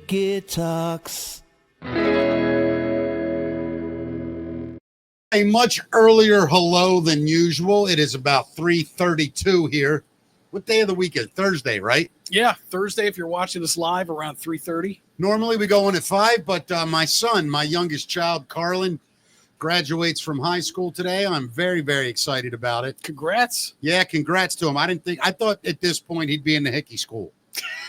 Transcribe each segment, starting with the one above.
Mickey Talks. A much earlier hello than usual. It is about 3:32 here. What day of the week is it? Thursday, right? Yeah, Thursday if you're watching us live around 3:30. Normally we go in at 5, but my son, my youngest child, Carlin, graduates from high school today. I'm very, very excited about it. Congrats. Yeah, congrats to him. I thought at this point he'd be in the Hickey school.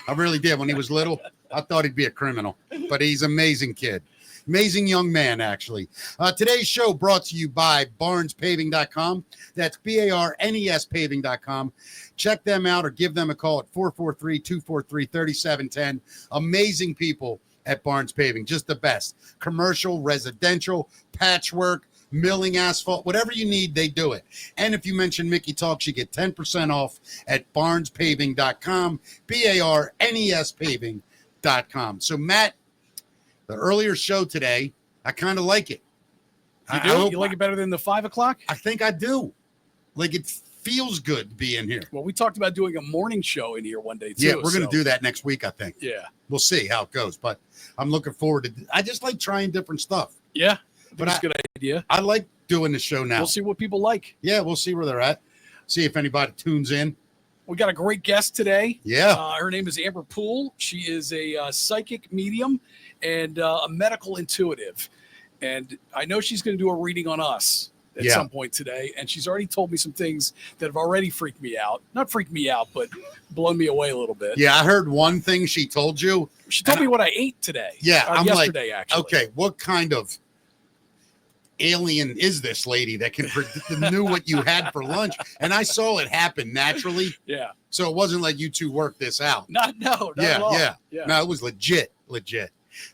I really did. When he was little, I thought he'd be a criminal, but he's an amazing kid. Amazing young man, actually. Today's show brought to you by barnespaving.com. That's BARNES paving.com. Check them out or give them a call at 443-243-3710. Amazing people at Barnes Paving. Just the best. Commercial, residential, patchwork, milling asphalt, whatever you need, they do it. And if you mention Mickey Talks, you get 10% off at barnespaving.com, BARNES paving.com. So, Matt, the earlier show today, I kind of like it. You like it better than the 5 o'clock? I think I do. Like, it feels good to be in here. Well, we talked about doing a morning show in here one day, too. Yeah, we're going to do that next week, I think. Yeah. We'll see how it goes, but I'm looking forward to I just like trying different stuff. Yeah, but it's a good idea. I like doing the show now. We'll see what people like. Yeah, we'll see where they're at. See if anybody tunes in. We got a great guest today. Yeah. Her name is Amber Poole. She is a psychic medium and a medical intuitive. And I know she's going to do a reading on us at some point today. And she's already told me some things that have already freaked me out. Not freaked me out, but blown me away a little bit. Yeah, I heard one thing she told you. She told me what I ate today. Yeah, I'm yesterday, like, actually. Okay, what kind of alien is this lady that knew what you had for lunch? And I saw it happen naturally. Yeah. So it wasn't like you two worked this out. Not at all. Yeah. No, it was legit.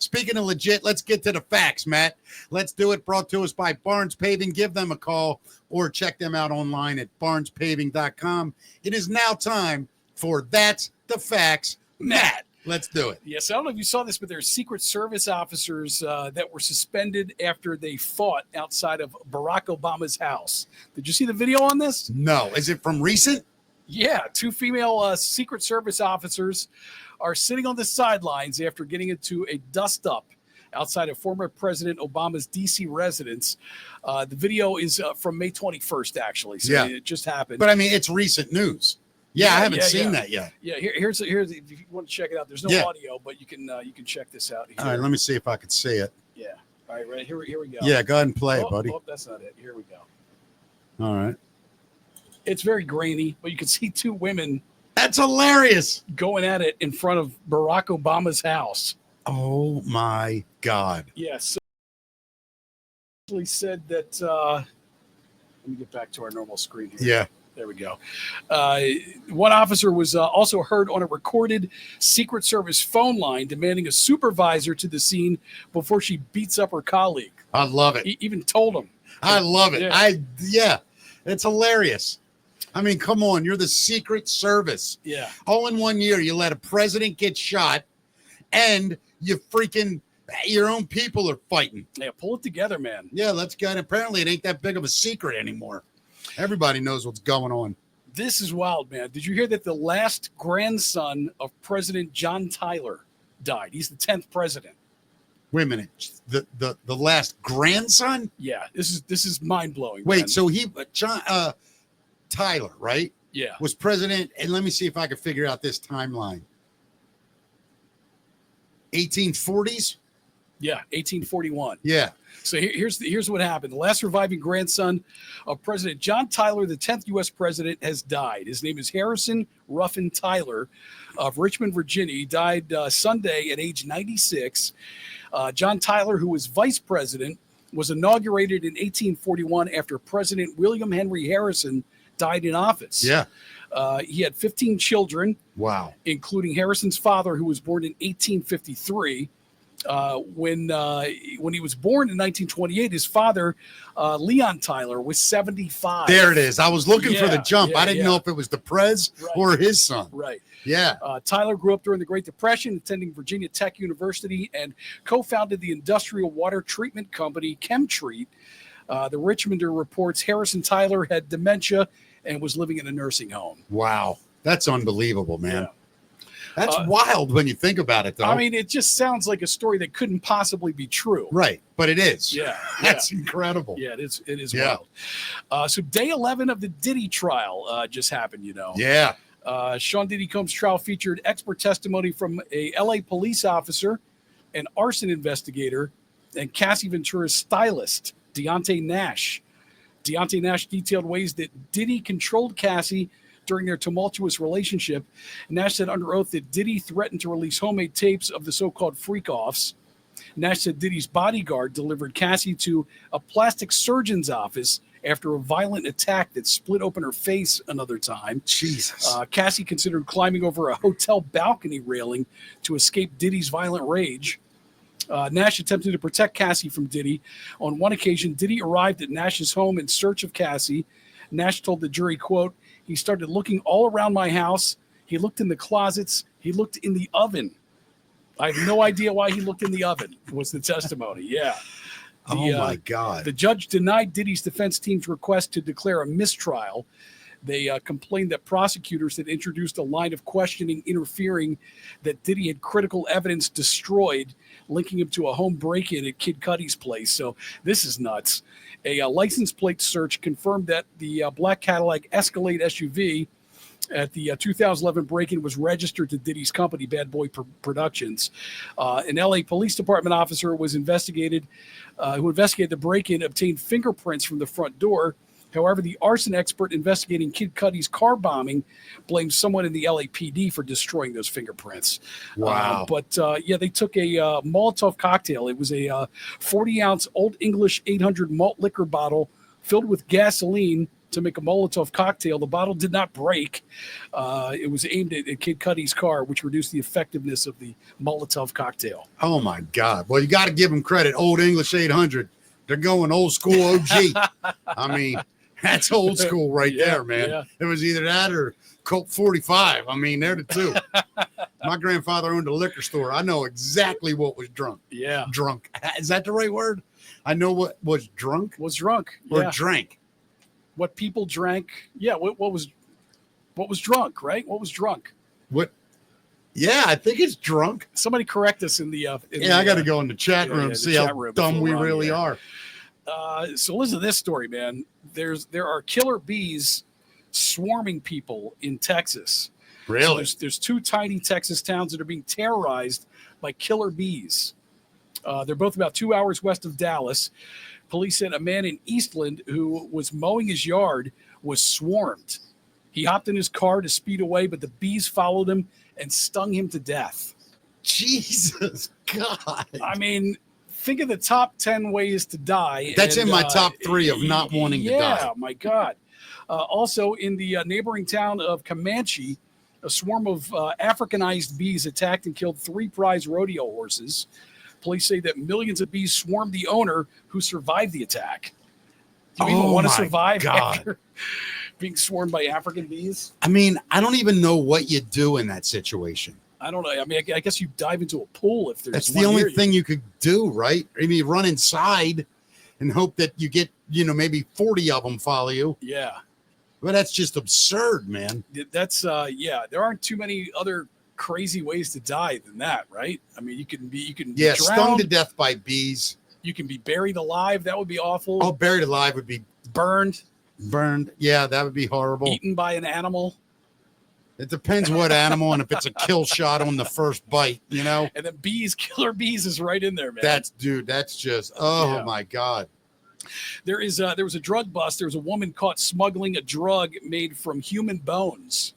Speaking of legit, let's get to the facts, Matt. Let's do it. Brought to us by Barnes Paving. Give them a call or check them out online at barnespaving.com. It is now time for That's the Facts, Matt. Let's do it. Yes, I don't know if you saw this, but there are Secret Service officers that were suspended after they fought outside of Barack Obama's house. Did you see the video on this? No. Is it from recent? Yeah, 2 female Secret Service officers are sitting on the sidelines after getting into a dust-up outside of former President Obama's D.C. residence. The video is from May 21st, actually, so it just happened. But, I mean, it's recent news. Yeah, I haven't seen that yet. Yeah, here's if you want to check it out. There's no audio, but you can check this out here. All right, let me see if I can see it. Yeah. All right, here we go. Yeah, go ahead and play it, buddy. Oh, that's not it. Here we go. All right. It's very grainy, but you can see 2 women. That's hilarious. Going at it in front of Barack Obama's house. Oh, my God. Yes. Yeah, so said that. Let me get back to our normal screen here. Yeah. There we go. One officer was also heard on a recorded Secret Service phone line demanding a supervisor to the scene before she beats up her colleague. I love it. He even told him. I love it. Yeah. It's hilarious. I mean, come on. You're the Secret Service. Yeah. All in 1 year, you let a president get shot and your own people are fighting. Yeah, pull it together, man. Yeah, let's go. And apparently it ain't that big of a secret anymore. Everybody knows what's going on. This is wild, man. Did you hear that the last grandson of President John Tyler died? He's the 10th president. Wait a minute. The last grandson? Yeah, this is mind-blowing. Wait, man. so John Tyler, right? Yeah. Was president, and let me see if I can figure out this timeline. 1840s? Yeah, 1841. Yeah. So here's what happened. The last surviving grandson of President John Tyler, the 10th U.S. president, has died. His name is Harrison Ruffin Tyler of Richmond, Virginia. He died Sunday at age 96. John Tyler, who was vice president, was inaugurated in 1841 after President William Henry Harrison died in office. Yeah. He had 15 children. Wow. Including Harrison's father, who was born in 1853. When he was born in 1928, his father, Leon Tyler, was 75. There it is. I was looking for the jump. I didn't know if it was the Prez or his son. Right. Yeah. Tyler grew up during the Great Depression, attending Virginia Tech University, and co-founded the industrial water treatment company ChemTreat. The Richmonder reports Harrison Tyler had dementia and was living in a nursing home. Wow. That's unbelievable, man. That's wild when you think about it, though. I mean, it just sounds like a story that couldn't possibly be true. Right, but it is. Yeah. That's incredible. Yeah, it is wild. So day 11 of the Diddy trial just happened, Yeah. Sean Diddy Combs' trial featured expert testimony from a L.A. police officer, an arson investigator, and Cassie Ventura's stylist, Deontay Nash. Deontay Nash detailed ways that Diddy controlled Cassie during their tumultuous relationship. Nash said under oath that Diddy threatened to release homemade tapes of the so-called freak-offs. Nash said Diddy's bodyguard delivered Cassie to a plastic surgeon's office after a violent attack that split open her face another time. Jesus. Cassie considered climbing over a hotel balcony railing to escape Diddy's violent rage. Nash attempted to protect Cassie from Diddy. On one occasion, Diddy arrived at Nash's home in search of Cassie. Nash told the jury, quote, "He started looking all around my house. He looked in the closets. He looked in the oven. I have no idea why he looked in the oven," was the testimony. Yeah. Oh, my God. The judge denied Diddy's defense team's request to declare a mistrial. They complained that prosecutors had introduced a line of questioning interfering, that Diddy had critical evidence destroyed, linking him to a home break-in at Kid Cudi's place. So this is nuts. A license plate search confirmed that the black Cadillac Escalade SUV at the 2011 break-in was registered to Diddy's company, Bad Boy Productions. An LA Police Department officer was who investigated the break-in, obtained fingerprints from the front door. However, the arson expert investigating Kid Cudi's car bombing blamed someone in the LAPD for destroying those fingerprints. Wow. They took a Molotov cocktail. It was a 40-ounce Old English 800 malt liquor bottle filled with gasoline to make a Molotov cocktail. The bottle did not break. It was aimed at Kid Cudi's car, which reduced the effectiveness of the Molotov cocktail. Oh, my God. Well, you got to give them credit. Old English 800. They're going old school OG. I mean, that's old school right there, man. Yeah. It was either that or Colt 45. I mean, they're the two. My grandfather owned a liquor store. I know exactly what was drunk. Yeah. Drunk. Is that the right word? I know what was drunk. Was drunk. Or Yeah. drank. What people drank. Yeah. What was drunk, right? What was drunk? What? Yeah, I think it's drunk. Somebody correct us in the. I got to go in the chat room and see how dumb we really are. So listen to this story, man. There are killer bees swarming people in Texas. Really? So there's two tiny Texas towns that are being terrorized by killer bees. They're both about 2 hours west of Dallas. Police said a man in Eastland who was mowing his yard was swarmed. He hopped in his car to speed away, but the bees followed him and stung him to death. Jesus God. I mean, think of the top 10 ways to die. That's in my top 3 of not wanting to die. Yeah, my God. Also, in the neighboring town of Comanche, a swarm of Africanized bees attacked and killed 3 prize rodeo horses. Police say that millions of bees swarmed the owner, who survived the attack. Do you even want to survive after being swarmed by African bees? I mean, I don't even know what you do in that situation. I don't know. I mean, I guess you dive into a pool if there's. That's the only thing you could do, right? I mean, you run inside and hope that you get, maybe 40 of them follow you. Yeah. But that's just absurd, man. That's there aren't too many other crazy ways to die than that, right? I mean, you can be drowned, stung to death by bees. You can be buried alive. That would be awful. Oh, buried alive would be burned. Yeah, that would be horrible. Eaten by an animal. It depends what animal and if it's a kill shot on the first bite, And then killer bees is right in there, man. That's just, my God. There was a drug bust. There was a woman caught smuggling a drug made from human bones.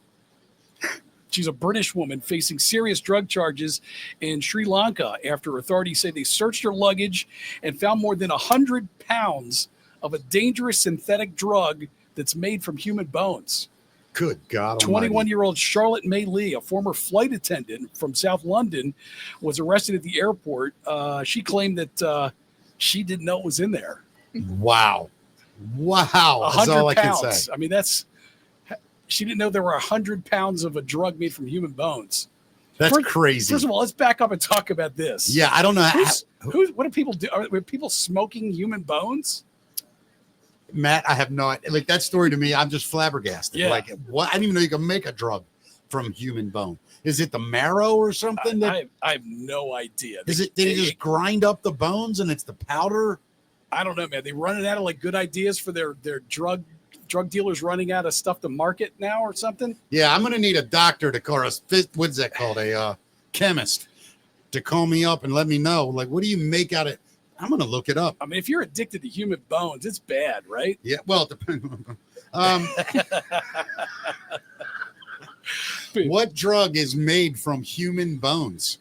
She's a British woman facing serious drug charges in Sri Lanka after authorities say they searched her luggage and found more than 100 pounds of a dangerous synthetic drug that's made from human bones. Good God. 21-year-old Charlotte May Lee, a former flight attendant from South London, was arrested at the airport. She claimed that she didn't know it was in there. Wow. That's all I can say. I mean, she didn't know there were 100 pounds of a drug made from human bones. That's crazy. First of all, let's back up and talk about this. Yeah, I don't know. What do people do? Are people smoking human bones? Matt, I have no idea. Like, that story to me, I'm just flabbergasted. Yeah. Like, what? I didn't even know you could make a drug from human bone? Is it the marrow or something? I have no idea. Did he just grind up the bones and it's the powder? I don't know, man. They running out of like good ideas for their drug dealers running out of stuff to market now or something. Yeah, I'm gonna need a doctor to call us. What's that called? A chemist to call me up and let me know. Like, what do you make out of? I'm gonna look it up. I mean, if you're addicted to human bones, it's bad, right? Yeah. Well, it depends. What drug is made from human bones?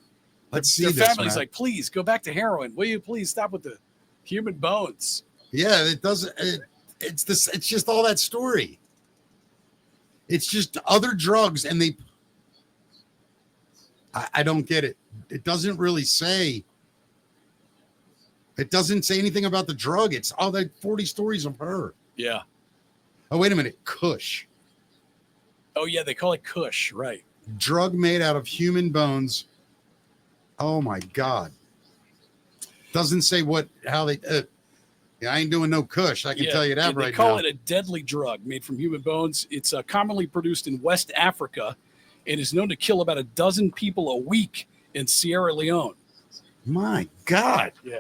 Let's see. Their this, family's man. like, please go back to heroin. Will you please stop with the human bones? Yeah, it doesn't. It's this. It's just all that story. It's just other drugs, and they. I don't get it. It doesn't really say. It doesn't say anything about the drug. It's all that 40 stories of her. Yeah. Oh, wait a minute. Kush. Oh, yeah. They call it Kush. Right. Drug made out of human bones. Oh, my God. Doesn't say how they. Yeah, I ain't doing no Kush. I can tell you that right now. They call it a deadly drug made from human bones. It's commonly produced in West Africa and is known to kill about a dozen people a week in Sierra Leone. My God. Yeah.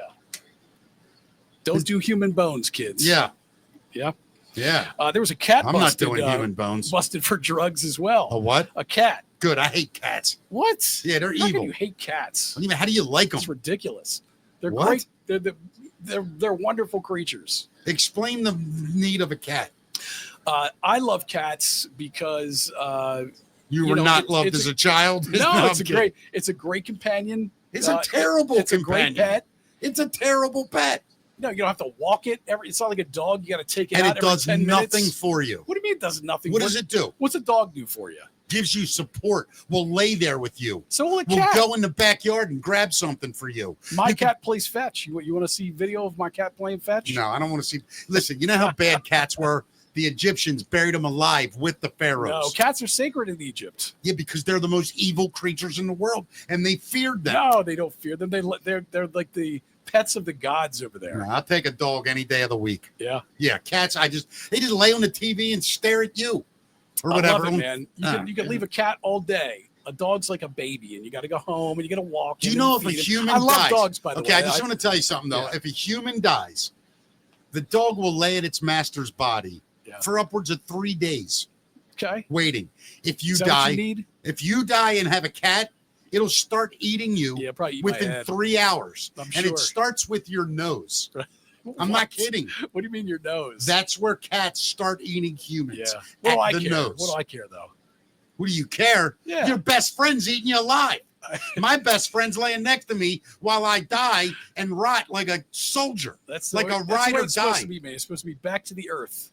Don't do human bones, kids. Yeah. Yeah. Yeah. There was a cat I'm busted, not doing human bones. Busted for drugs as well. A what? A cat. Good. I hate cats. What? Yeah, they're How evil. can you hate cats? What do you mean, how do you like them? It's ridiculous. They're What? great. They're wonderful creatures. Explain the need of a cat. I love cats because You were not loved as a child? No, it's a great companion. It's a terrible It's a companion. great pet. It's a terrible pet. No, you don't have to walk it. It's not like a dog. You got to take it And out it does every 10 nothing minutes. for you. What do you mean it does nothing? What does it do? What's a dog do for you? Gives you support. Will lay there with you. So will a We'll cat. go in the backyard and grab something for you. My cat plays fetch. You want to see video of my cat playing fetch? No, I don't want to see. Listen, you know how bad cats were? The Egyptians buried them alive with the pharaohs. No, cats are sacred in Egypt. Yeah, because they're the most evil creatures in the world, and they feared them. No, they don't fear them. They're like the pets of the gods over there. No, I'll take a dog any day of the week. Yeah. Yeah, cats. They just lay on the TV and stare at you, or whatever. I love it, man. You can leave a cat all day. A dog's like a baby, and you got to go home and you got to walk. Do you know if a human dies? I love dogs, by the way. Okay, I just want to tell you something though. Yeah. If a human dies, the dog will lay at its master's body for upwards of 3 days. Okay. Waiting. If you Is that die, what you need? if you die and have a cat, it'll start eating you probably eat my within head. 3 hours. I'm And sure. it starts with your nose. I'm not kidding. What do you mean your nose? That's where cats start eating humans. Yeah. What do I the care? nose. What do I care though? What do you care? Yeah. Your best friend's eating you alive. My best friend's laying next to me while I die and rot like a soldier. That's like a that's ride what or it's supposed die. to be, man. It's supposed to be back to the earth,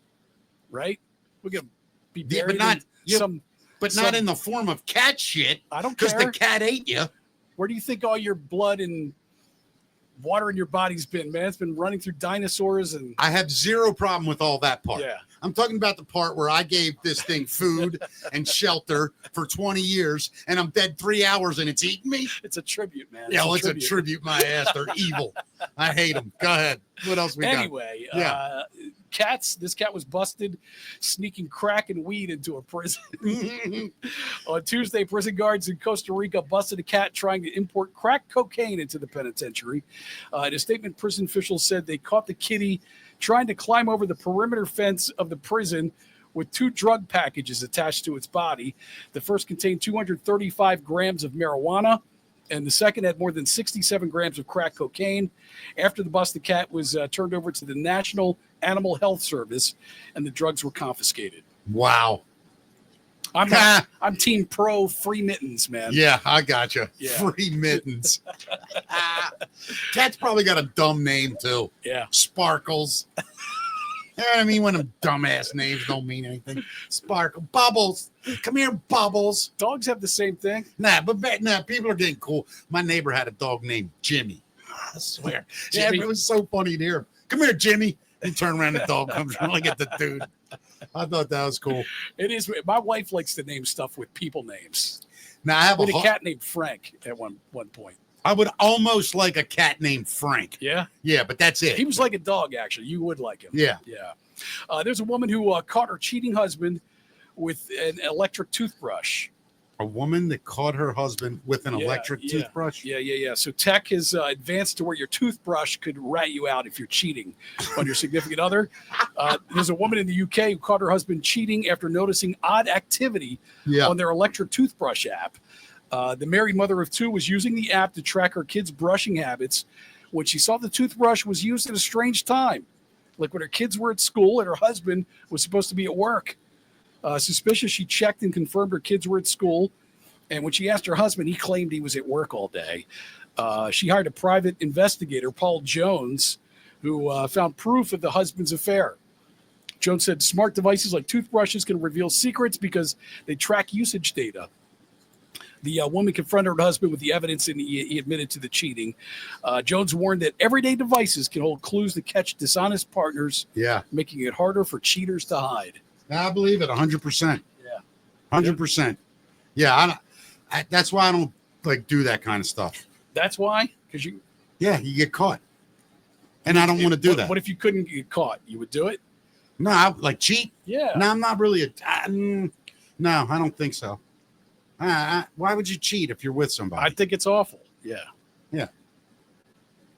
right? We're gonna be Yeah, buried but not in you- some. but some- not in the form of cat shit. I don't Because care. the cat ate you. Where do you think all your blood and water in your body's been, man? It's been running through dinosaurs and I have zero problem with all that part. yeah. I'm talking about the part where I gave this thing food and shelter for 20 years and I'm dead 3 hours and it's eating me. It's a tribute, man. Yeah, let's attribute my ass. They're evil. I hate them. Go ahead. What else we Anyway, Yeah. cats. This cat was busted sneaking crack and weed into a prison. got? On Tuesday, prison guards in Costa Rica busted a cat trying to import crack cocaine into the penitentiary. In a statement, prison officials said they caught the kitty trying to climb over the perimeter fence of the prison with 2 drug packages attached to its body. The first contained 235 grams of marijuana, and the second had more than 67 grams of crack cocaine. After the bust, the cat was turned over to the National Animal Health Service, and the drugs were confiscated. Wow. I'm team pro free mittens, man. Yeah, I got you. Yeah. Free mittens. Cat's probably got a dumb name too. Yeah. Sparkles. You know what I mean? When them dumbass names don't mean anything. Sparkle. Bubbles. Come here, Bubbles. Dogs have the same thing. Nah, people are getting cool. My neighbor had a dog named Jimmy. I swear. Jimmy. Yeah, it was so funny to hear him. Come here, Jimmy. And turn around, the dog comes around. Look at the dude. I thought that was cool. It is. My wife likes to name stuff with people names. Now I have We had a cat named Frank at one point. I would almost like a cat named Frank. Yeah. Yeah, but that's it. He was like a dog, actually. You would like him. Yeah. Yeah. There's a woman who caught her cheating husband with an electric toothbrush. A woman that caught her husband with an electric toothbrush? Yeah. So tech has advanced to where your toothbrush could rat you out if you're cheating on your significant other. There's a woman in the UK who caught her husband cheating after noticing odd activity on their electric toothbrush app. The married mother of two was using the app to track her kids' brushing habits when she saw the toothbrush was used at a strange time, like when her kids were at school and her husband was supposed to be at work. Suspicious, she checked and confirmed her kids were at school. And when she asked her husband, he claimed he was at work all day. She hired a private investigator, Paul Jones, who found proof of the husband's affair. Jones said smart devices like toothbrushes can reveal secrets because they track usage data. The woman confronted her husband with the evidence, and he admitted to the cheating. Jones warned that everyday devices can hold clues to catch dishonest partners, making it harder for cheaters to hide. I believe it 100%. Yeah. 100%. Yeah. That's why I don't like do that kind of stuff. That's why? Because you get caught. And I don't want to do that. What if you couldn't get caught? You would do it? No, I like cheat. Yeah. No, I'm not really no, I don't think so. Why would you cheat if you're with somebody? I think it's awful. Yeah. Yeah.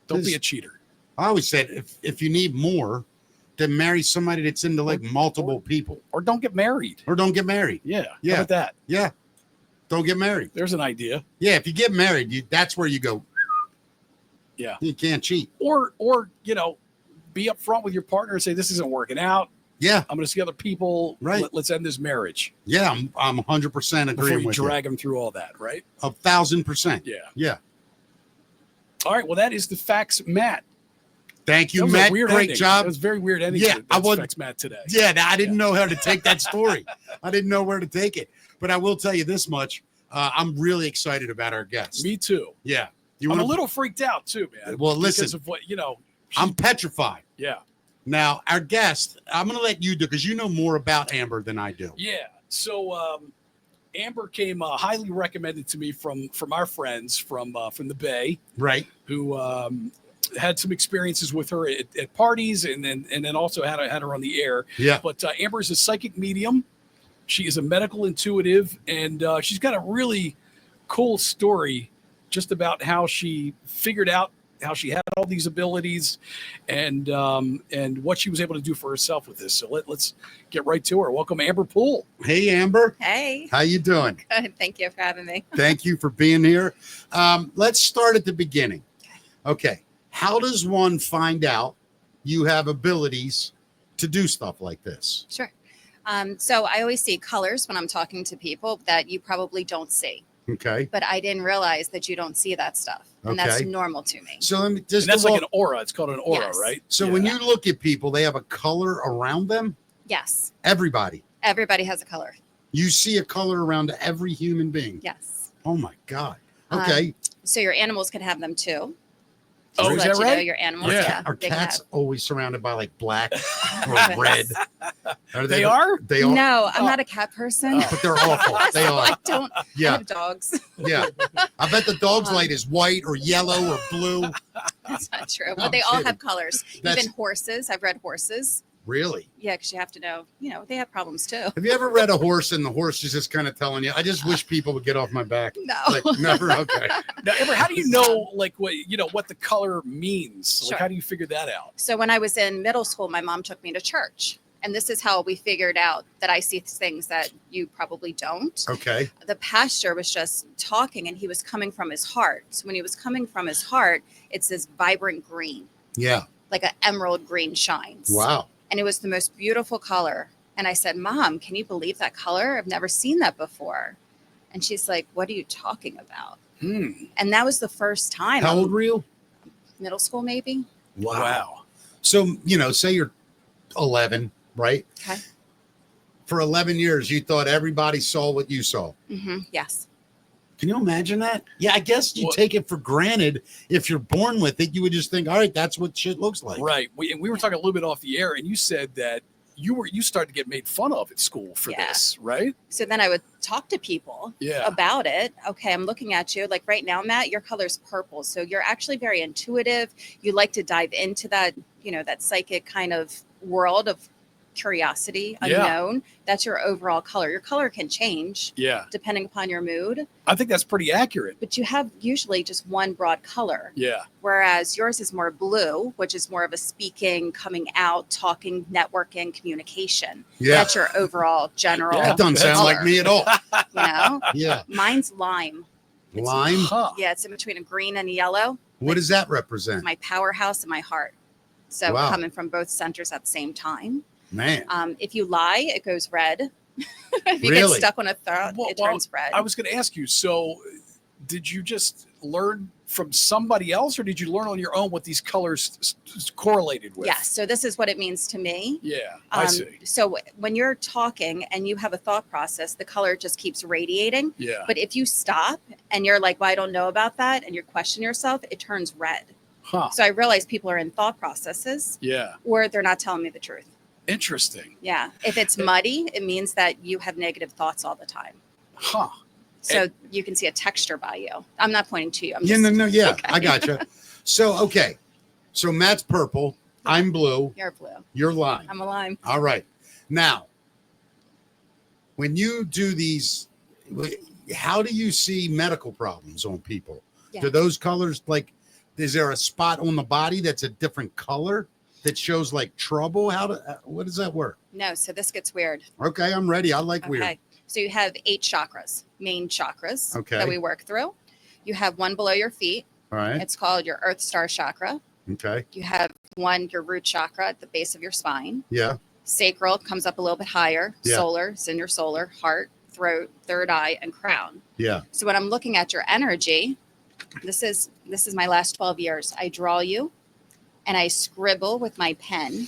Don't be a cheater. I always said if you need more, then marry somebody that's into like multiple people. Or don't get married. Or don't get married. Yeah. Yeah. How about that? Yeah. Don't get married. There's an idea. Yeah. If you get married, that's where you go. Yeah. You can't cheat. Or be upfront with your partner and say, this isn't working out. Yeah. I'm going to see other people. Right. Let's end this marriage. Yeah. I'm 100% agreeing with you. Drag them through all that, right? 1,000%. Yeah. Yeah. All right. Well, that is the Facts Matt. Thank you, Matt. Great ending. job. It was very weird ending. Yeah, I was Facts Matt today. Yeah, I didn't know how to take that story. I didn't know where to take it. But I will tell you this much. I'm really excited about our guest. Me too. Yeah. I'm a little freaked out too, man. Well, listen. Because of what, I'm petrified. Yeah. Now, our guest, I'm going to let you do because you know more about Amber than I do. Yeah. So Amber came highly recommended to me from our friends from the Bay. Right. Who had some experiences with her at parties and then also had her on the air. Yeah. But Amber is a psychic medium. She is a medical intuitive, and she's got a really cool story just about how she figured out how she had all these abilities and what she was able to do for herself with this. So let's get right to her. Welcome, Amber Poole. Hey, Amber. Hey. How you doing? Good. Thank you for having me. Thank you for being here. Let's start at the beginning. Okay. How does one find out you have abilities to do stuff like this? Sure. So I always see colors when I'm talking to people that you probably don't see. Okay. But I didn't realize that you don't see that stuff. And that's normal to me. So let me just. And that's like an aura. It's called an aura, Yes. right? So when you look at people, they have a color around them? Yes. Everybody. Everybody has a color. You see a color around every human being? Yes. Oh, my God. Okay. So your animals can have them too. Oh, Just is to that let you know right? your animals. Yeah. Yeah. Are they can cats have- always surrounded by like black or Yes. red? They are? They are. No, I'm not a cat person. But they're awful. They So are. I don't. I Yeah. have dogs. Yeah. I bet the dog's light is white or yellow or blue. That's not true. I'm But they all kidding. have colors. That's- Even horses. I've read horses. Really? Yeah, because you have to know, they have problems too. Have you ever read a horse and the horse is just kind of telling you, I just wish people would get off my back? No. Like, never? Okay. Now, Amber, how do you know like what the color means? Like Sure. how do you figure that out? So when I was in middle school, my mom took me to church. And this is how we figured out that I see things that you probably don't. Okay. The pastor was just talking and he was coming from his heart. So when he was coming from his heart, it's this vibrant green, Yeah. like an emerald green shines. Wow. And it was the most beautiful color. And I said, Mom, can you believe that color? I've never seen that before. And she's like, what are you talking about? And that was the first time. How old were you? Middle school, maybe. Wow. So, say you're 11, right? Okay. For 11 years, you thought everybody saw what you saw. Yes. Can you imagine that? Yeah, I guess you Well- take it for granted. If you're born with it, you would just think, all right, that's what shit looks like. Right. We were talking a little bit off the air, and you said that you started to get made fun of at school for Yeah. this, right? So then I would talk to people Yeah. about it. Okay, I'm looking at you. Like right now, Matt, your color's purple. So you're actually very intuitive. You like to dive into that, that psychic kind of world of curiosity, Yeah. unknown. That's your overall color. Your color can change Yeah. depending upon your mood, I think that's pretty accurate. but you have usually just one broad color. Yeah. Whereas yours is more blue, which is more of a speaking, coming out, talking, networking, communication. Yeah. That's your overall general. Yeah. That doesn't sound color, like me at all. You know, Yeah. mine's lime. Lime. Huh. Yeah, it's in between a green and a yellow. What does that represent? My powerhouse and my heart. So Wow. coming from both centers at the same time. Man. If you lie, it goes red. If you Really? get stuck on a thought, Well, it turns red. I was going to ask you. So, did you just learn from somebody else, or did you learn on your own what these colors correlated with? Yes. So this is what it means to me. Yeah, I see. So when you're talking and you have a thought process, the color just keeps radiating. Yeah. But if you stop and you're like, well, I don't know about that, and you question yourself, it turns red. Huh. So I realize people are in thought processes Yeah. or they're not telling me the truth. Interesting. Yeah. If it's muddy, it means that you have negative thoughts all the time. Huh. So you can see a texture by you. I'm not pointing to you. I'm Yeah, just, no, yeah, okay. I gotcha. So, okay. So Matt's purple. I'm blue. You're blue. You're lime. I'm a lime. All right. Now, when you do these, how do you see medical problems on people? Yeah. Do those colors, like, is there a spot on the body that's a different color that shows like trouble? What does that work? No, so this gets weird. Okay, I'm ready. I like weird. Okay. So you have 8 chakras, main chakras Okay. that we work through. You have one below your feet. All right. It's called your Earth Star chakra. Okay. You have one, your root chakra at the base of your spine. Yeah. Sacral comes up a little bit higher. Yeah. Solar is in your solar, heart, throat, third eye, and crown. Yeah. So when I'm looking at your energy, this is my last 12 years. I draw you and I scribble with my pen.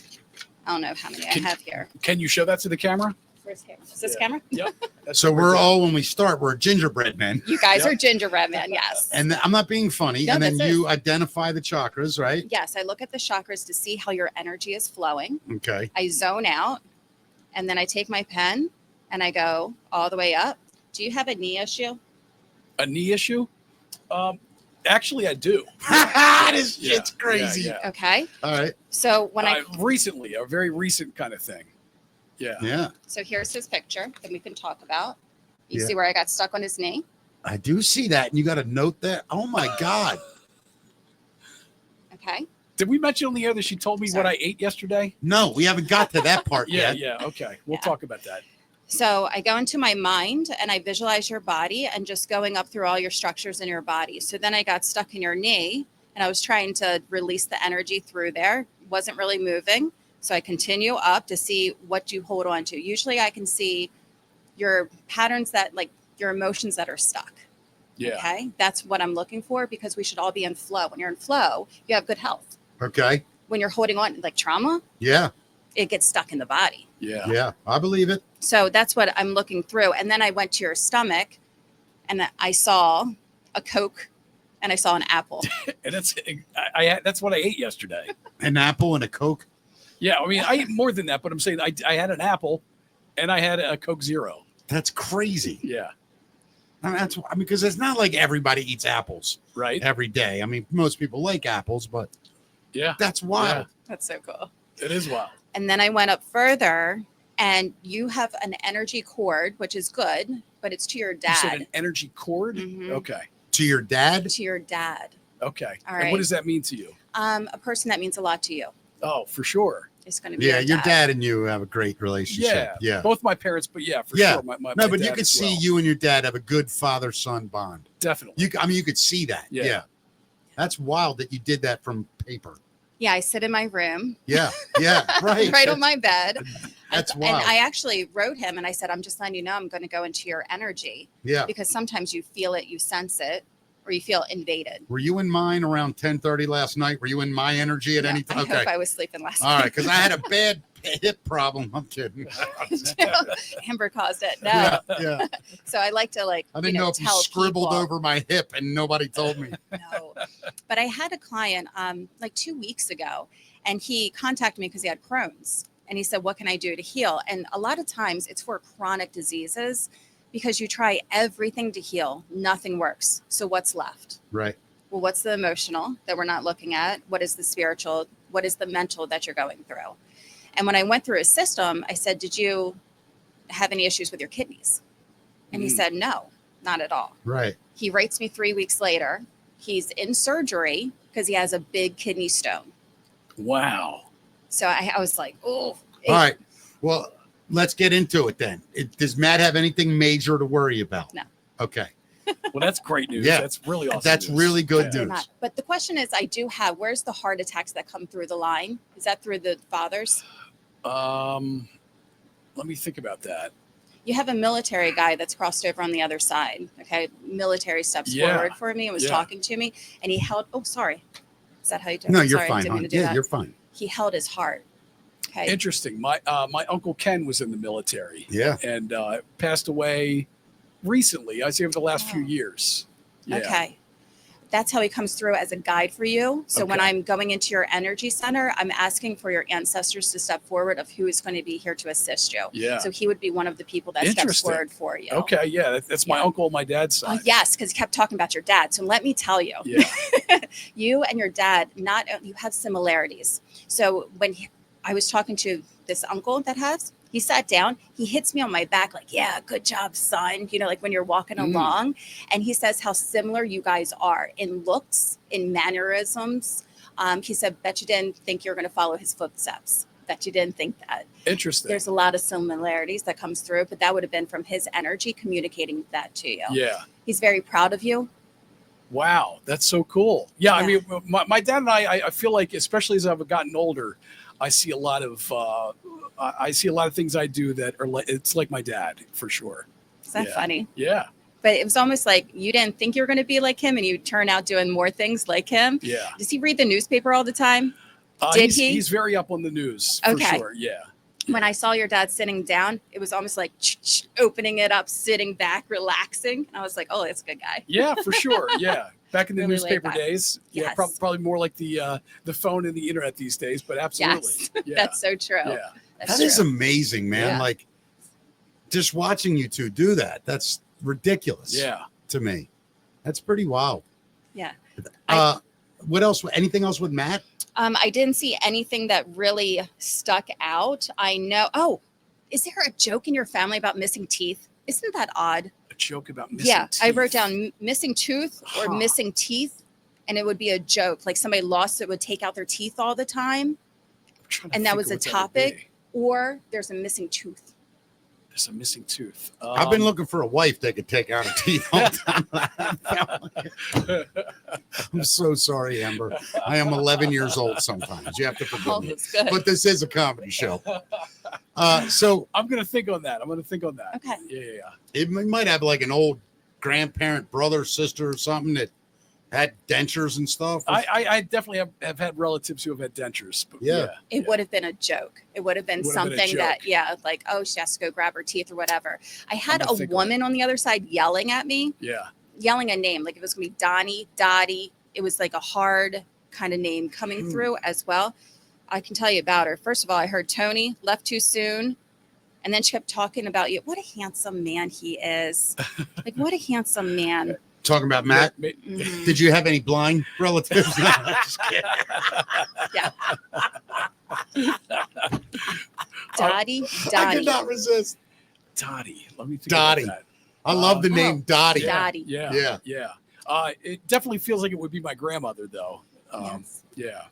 I don't know how many I have here. Can you show that to the camera? Where's camera? Is this Yeah. camera? Yep. That's So what we're doing. all, when we start, we're gingerbread men. You guys Yep. are gingerbread men, yes. And I'm not being funny. No, and then that's you identify the chakras, right? Yes, I look at the chakras to see how your energy is flowing. Okay. I zone out and then I take my pen and I go all the way up. Do you have a knee issue? A knee issue? Actually, I do. This Yeah, shit's crazy. yeah, yeah. Okay. All right. So when Recently, a very recent kind of thing. Yeah. Yeah. so here's his picture that we can talk about. You Yeah. see where I got stuck on his knee? I do see that. And you got a note there. Oh my God. Okay. Did we mention on the air that she told me what I ate yesterday? No, we haven't got to that part Yeah. yet. Yeah. Okay. We'll Yeah. talk about that. So I go into my mind and I visualize your body and just going up through all your structures in your body. So then I got stuck in your knee and I was trying to release the energy through there. Wasn't really moving. So I continue up to see what you hold on to. Usually I can see your patterns that like your emotions that are stuck. Yeah. Okay. That's what I'm looking for because we should all be in flow. When you're in flow, you have good health. Okay. When you're holding on like trauma, Yeah. it gets stuck in the body. Yeah. Yeah. I believe it. So that's what I'm looking through. And then I went to your stomach and I saw a Coke and I saw an apple. And that's what I ate yesterday. An apple and a Coke. Yeah. I mean, I ate more than that, but I'm saying I had an apple and I had a Coke Zero. That's crazy. Yeah. Because it's not like everybody eats apples Right. every day. I mean, most people like apples, but Yeah. that's wild. That's so cool. It is wild. And then I went up further and you have an energy cord, which is good, but it's to your You said dad. an energy cord? Mhm. Okay. To your dad? To your dad. Okay. All And right. what does that mean to you? A person that means a lot to you Oh, for sure. is going to be Yeah, your dad and you have a great relationship. Yeah. Both my parents, but yeah, for Yeah. sure. My No, but you dad could as see well. you and your dad have a good father-son bond. Definitely. You could see that. Yeah. Yeah. That's wild that you did that from paper. Yeah, I sit in my room, Yeah. Yeah. Right. right on my bed. That's And wild. I actually wrote him and I said, I'm just letting you know I'm going to go into your energy Yeah. because sometimes you feel it, you sense it, or you feel invaded. Were you in mine around 10:30 last night? Were you in my energy at No, any time? I Okay. hope I was sleeping last All night. right. Because I had a bad hip problem. I'm kidding. Amber caused it. No. Yeah. Yeah. So I like to I didn't know if you tell scribbled people. over my hip and nobody told me. No. But I had a client like 2 weeks ago and he contacted me because he had Crohn's and he said, what can I do to heal? And a lot of times it's for chronic diseases because you try everything to heal. Nothing works. So what's left? Right. Well, what's the emotional that we're not looking at? What is the spiritual? What is the mental that you're going through? And when I went through his system, I said, did you have any issues with your kidneys? And he said, no, not at all. Right. He writes me 3 weeks later. He's in surgery because he has a big kidney stone. Wow. So I was like, oh. All right. Well, let's get into it then. Does Matt have anything major to worry about? No. Okay. Well, that's great news. Yeah. That's really awesome. That's news. really good Yeah. news. But the question is, I do have, where's the heart attacks that come through the line? Is that through the fathers? Let me think about that. You have a military guy that's crossed over on the other side. Okay. Military steps Yeah. forward for me and was talking to me, and he held, oh, sorry. Is that how you do it? No, you're Sorry, I fine. didn't mean Hon. to do Yeah, that. you're fine. He held his heart. Okay. Interesting. My uncle Ken was in the military. Yeah. And passed away recently. I'd say over the last few years. Yeah. Okay. That's how he comes through as a guide for you. So when Okay. I'm going into your energy center, I'm asking for your ancestors to step forward of who is going to be here to assist you. Yeah. So he would be one of the people that steps Interesting. forward for you. Okay. Yeah. That's my Yeah. uncle on my dad's side. Oh, yes, because he kept talking about your dad. So let me tell you, Yeah. you and your dad, you have similarities. So when I was talking to this uncle that he sat down, he hits me on my back like, yeah, good job, son. You know, like when you're walking along. And he says how similar you guys are in looks, in mannerisms. He said, bet you didn't think you're going to follow his footsteps. Bet you didn't think that. Interesting. There's a lot of similarities that comes through, but that would have been from his energy communicating that to you. Yeah. He's very proud of you. Wow. That's so cool. Yeah. I Yeah. mean, my dad and I feel like, especially as I've gotten older, I see a lot of things I do that are like, it's like my dad for sure. Is that funny? Yeah. But it was almost like you didn't think you were going to be like him and you turn out doing more things like him. Yeah. Does he read the newspaper all the time? Did he? He's very up on the news for Okay. sure. Yeah. When I saw your dad sitting down, it was almost like opening it up, sitting back, relaxing. And I was like, oh, that's a good guy. Yeah, for sure. Yeah. Back in the Really laid newspaper back. days. Yeah. Yes. Probably more like the phone and the internet these days, but absolutely. Yes, Yeah. that's so true. Yeah. That's That is true. amazing, man. Yeah. Like just watching you two do that. That's ridiculous. Yeah. To me. That's pretty wild. Yeah. What else? Anything else with Matt? I didn't see anything that really stuck out. I know. Oh, is there a joke in your family about missing teeth? Isn't that odd? A joke about missing Yeah, I teeth. wrote down missing tooth or Huh. missing teeth, and it would be a joke. Like somebody lost it, would take out their teeth all the time, I'm trying to and that think was of a what would topic. be. Or there's a missing tooth. There's a missing tooth. I've been looking for a wife that could take out her teeth all the time. I'm so sorry, Amber. I am 11 years old sometimes. You have to Oh, forgive me. that's good. But this is a comedy show. So I'm gonna think on that. Okay. Yeah. it might have like an old grandparent, brother, sister, or something that had dentures and stuff. I definitely have had relatives who have had dentures. But Yeah. It would have been a joke. It would have been Would have been a something that, joke. yeah, like, oh, she has to go grab her teeth or whatever. I had gonna a think on woman on the other side yelling at me, Yeah. yelling a name. Like it was going to be Donnie, Dottie. It was like a hard kind of name coming through as well. I can tell you about her. First of all, I heard Tony left too soon. And then she kept talking about you. What a handsome man he is. Like, what a handsome man. Talking about Matt. Mhm. Did you have any blind relatives? No, I'm just kidding. Yeah. Dottie, I Dottie. could not resist. Dottie. Let me think Dottie. about that. I love the Oh. name Dottie. Yeah. Dottie. Yeah. Yeah. It definitely feels like it would be my grandmother, though. Yes. Yeah.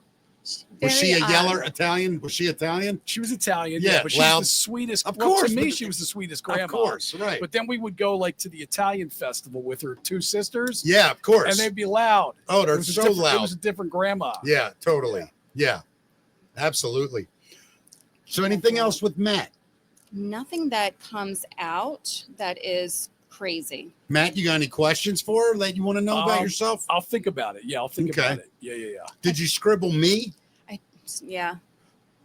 Was she a Very yeller Italian? Was she Italian? She was Italian. Yeah, But she's well, the sweetest. of well, course, To me, but- she was the sweetest grandma. Of course, right. But then we would go like to the Italian festival with her two sisters. Yeah, of course. And they'd be loud. Oh, It they're was a so different- loud. It was a different grandma. Yeah, totally. Yeah, absolutely. So anything else with Matt? Nothing that comes out that is crazy. Matt, you got any questions for her that you want to know about Um, yourself? I'll think about it. Yeah, I'll think Okay. about it. Yeah. Did you scribble me? Yeah.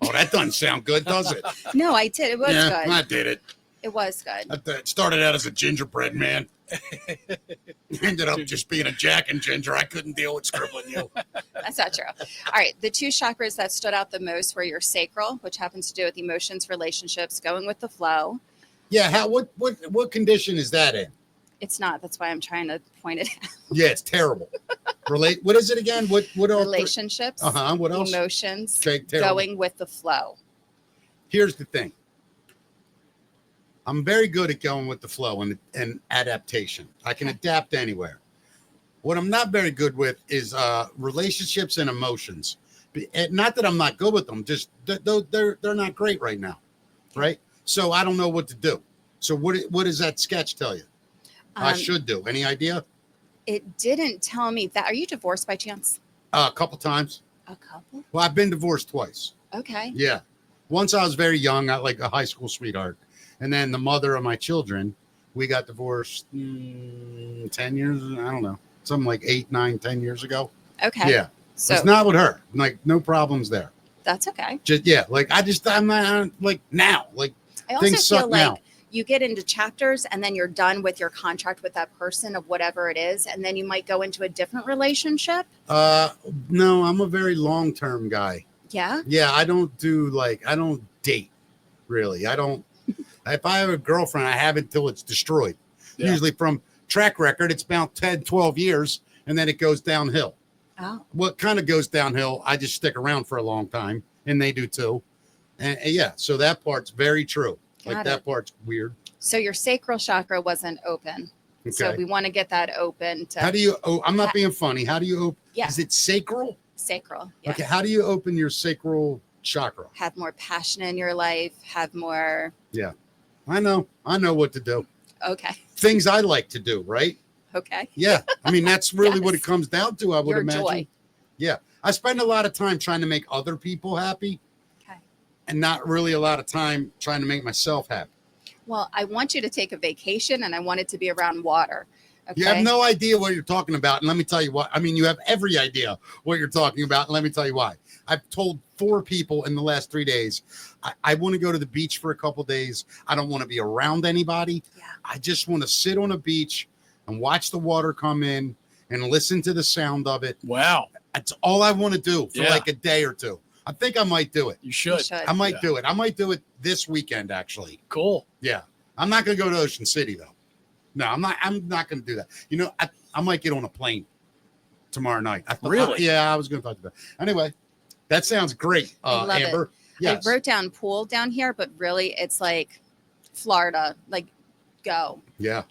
Oh, that doesn't sound good, does it? No, I did. It was yeah, good. I did it. It was good. It started out as a gingerbread man. Ended up just being a Jack and Ginger. I couldn't deal with scribbling you. That's not true. All right. The two chakras that stood out the most were your sacral, which happens to do with emotions, relationships, going with the flow. Yeah, what condition is that in? It's not. That's why I'm trying to point it out. Yeah, it's terrible. What is it again? What else? Relationships, What else? emotions, Okay, terrible. going with the flow. Here's the thing. I'm very good at going with the flow and adaptation. I can adapt anywhere. What I'm not very good with is relationships and emotions. Not that I'm not good with them, just they're not great right now, right? So I don't know what to do. So what does that sketch tell you? I should do. Any idea? It didn't tell me that. Are you divorced by chance? A couple times. A couple? Well, I've been divorced twice. Okay. Yeah. Once I was very young, I like a high school sweetheart. And then the mother of my children, we got divorced 10 years. I don't know. Something like 8, 9, 10 years ago. Okay. Yeah. So it's not with her. Like, no problems there. that's okay. Just, yeah. Like, I'm not like now. Like, I also things feel suck like now. you get into chapters and then you're done with your contract with that person of whatever it is. And then you might go into a different relationship. No, I'm a very long-term guy. Yeah. Yeah. I don't date really. I don't. If I have a girlfriend, I have it till it's destroyed. Yeah. Usually from track record, it's about 10, 12 years, and then it goes downhill. Oh. What kind of goes downhill, I just stick around for a long time, and they do too. And yeah, so that part's very true. Got That it. part's weird. So your sacral chakra wasn't open. Okay. So we want to get that open to How do you, I'm not being funny. How do you open? Yeah. Is it sacral? sacral. Yeah. Okay. How do you open your sacral chakra? Have more passion in your life. Have more. I know what to do. Okay. Things I like to do, right? Okay. Yeah. I mean, that's really what it Yes. comes down to, I would Your imagine. joy. Yeah. I spend a lot of time trying to make other people happy Okay. and not really a lot of time trying to make myself happy. Well, I want you to take a vacation and I want it to be around water. Okay. You have no idea what you're talking about. And let me tell you what. I mean, you have every idea what you're talking about. And let me tell you why. I've told 4 people in the last 3 days, I want to go to the beach for a couple days. I don't want to be around anybody. Yeah. I just want to sit on a beach and watch the water come in and listen to the sound of it. Wow. That's all I want to do for Yeah. like a day or two. I think I might do it. You You should. should. I might Yeah. do it. I might do it this weekend, actually. Cool. Yeah. I'm not going to go to Ocean City, though. No, I'm not going to do that. You know, I might get on a plane tomorrow night. Really? Yeah, I was going to talk about that. Anyway, that sounds great, I love it. Amber. Yes. I wrote down Poole down here, but really it's like Florida, like go. Yeah.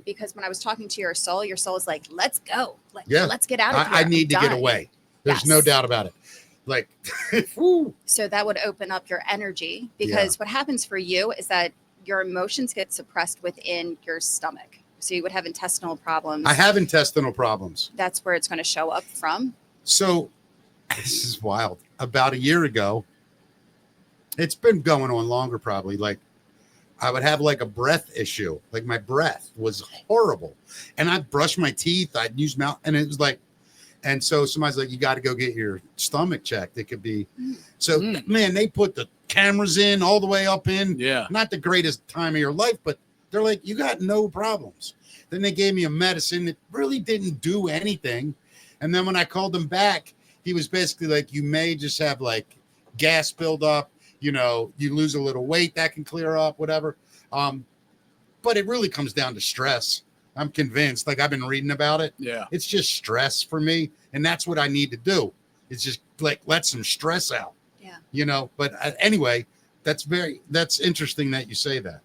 Because when I was talking to your soul is like, let's go. Like, Yeah. let's get out of here. I need to I'm get done. away. There's Yes. no doubt about it. Like, woo. So that would open up your energy because what happens for you is that your emotions get suppressed within your stomach. So you would have intestinal problems. I have intestinal problems. That's where it's going to show up from. So this is wild. About a year ago, it's been going on longer, probably. Like, I would have like a breath issue. Like, my breath was horrible. And I'd brush my teeth. I'd use mouth. And it was like, and so somebody's like, you got to go get your stomach checked. It could be. So, man, they put the cameras in all the way up in. Yeah. Not the greatest time of your life, but they're like, you got no problems. Then they gave me a medicine that really didn't do anything. And then when I called him back, he was basically like, you may just have like gas buildup. You know, you lose a little weight that can clear up, whatever. But it really comes down to stress. I'm convinced. Like, I've been reading about it. Yeah. It's just stress for me. And that's what I need to do. It's just like, let some stress out. Yeah. You know, but anyway, that's interesting that you say that.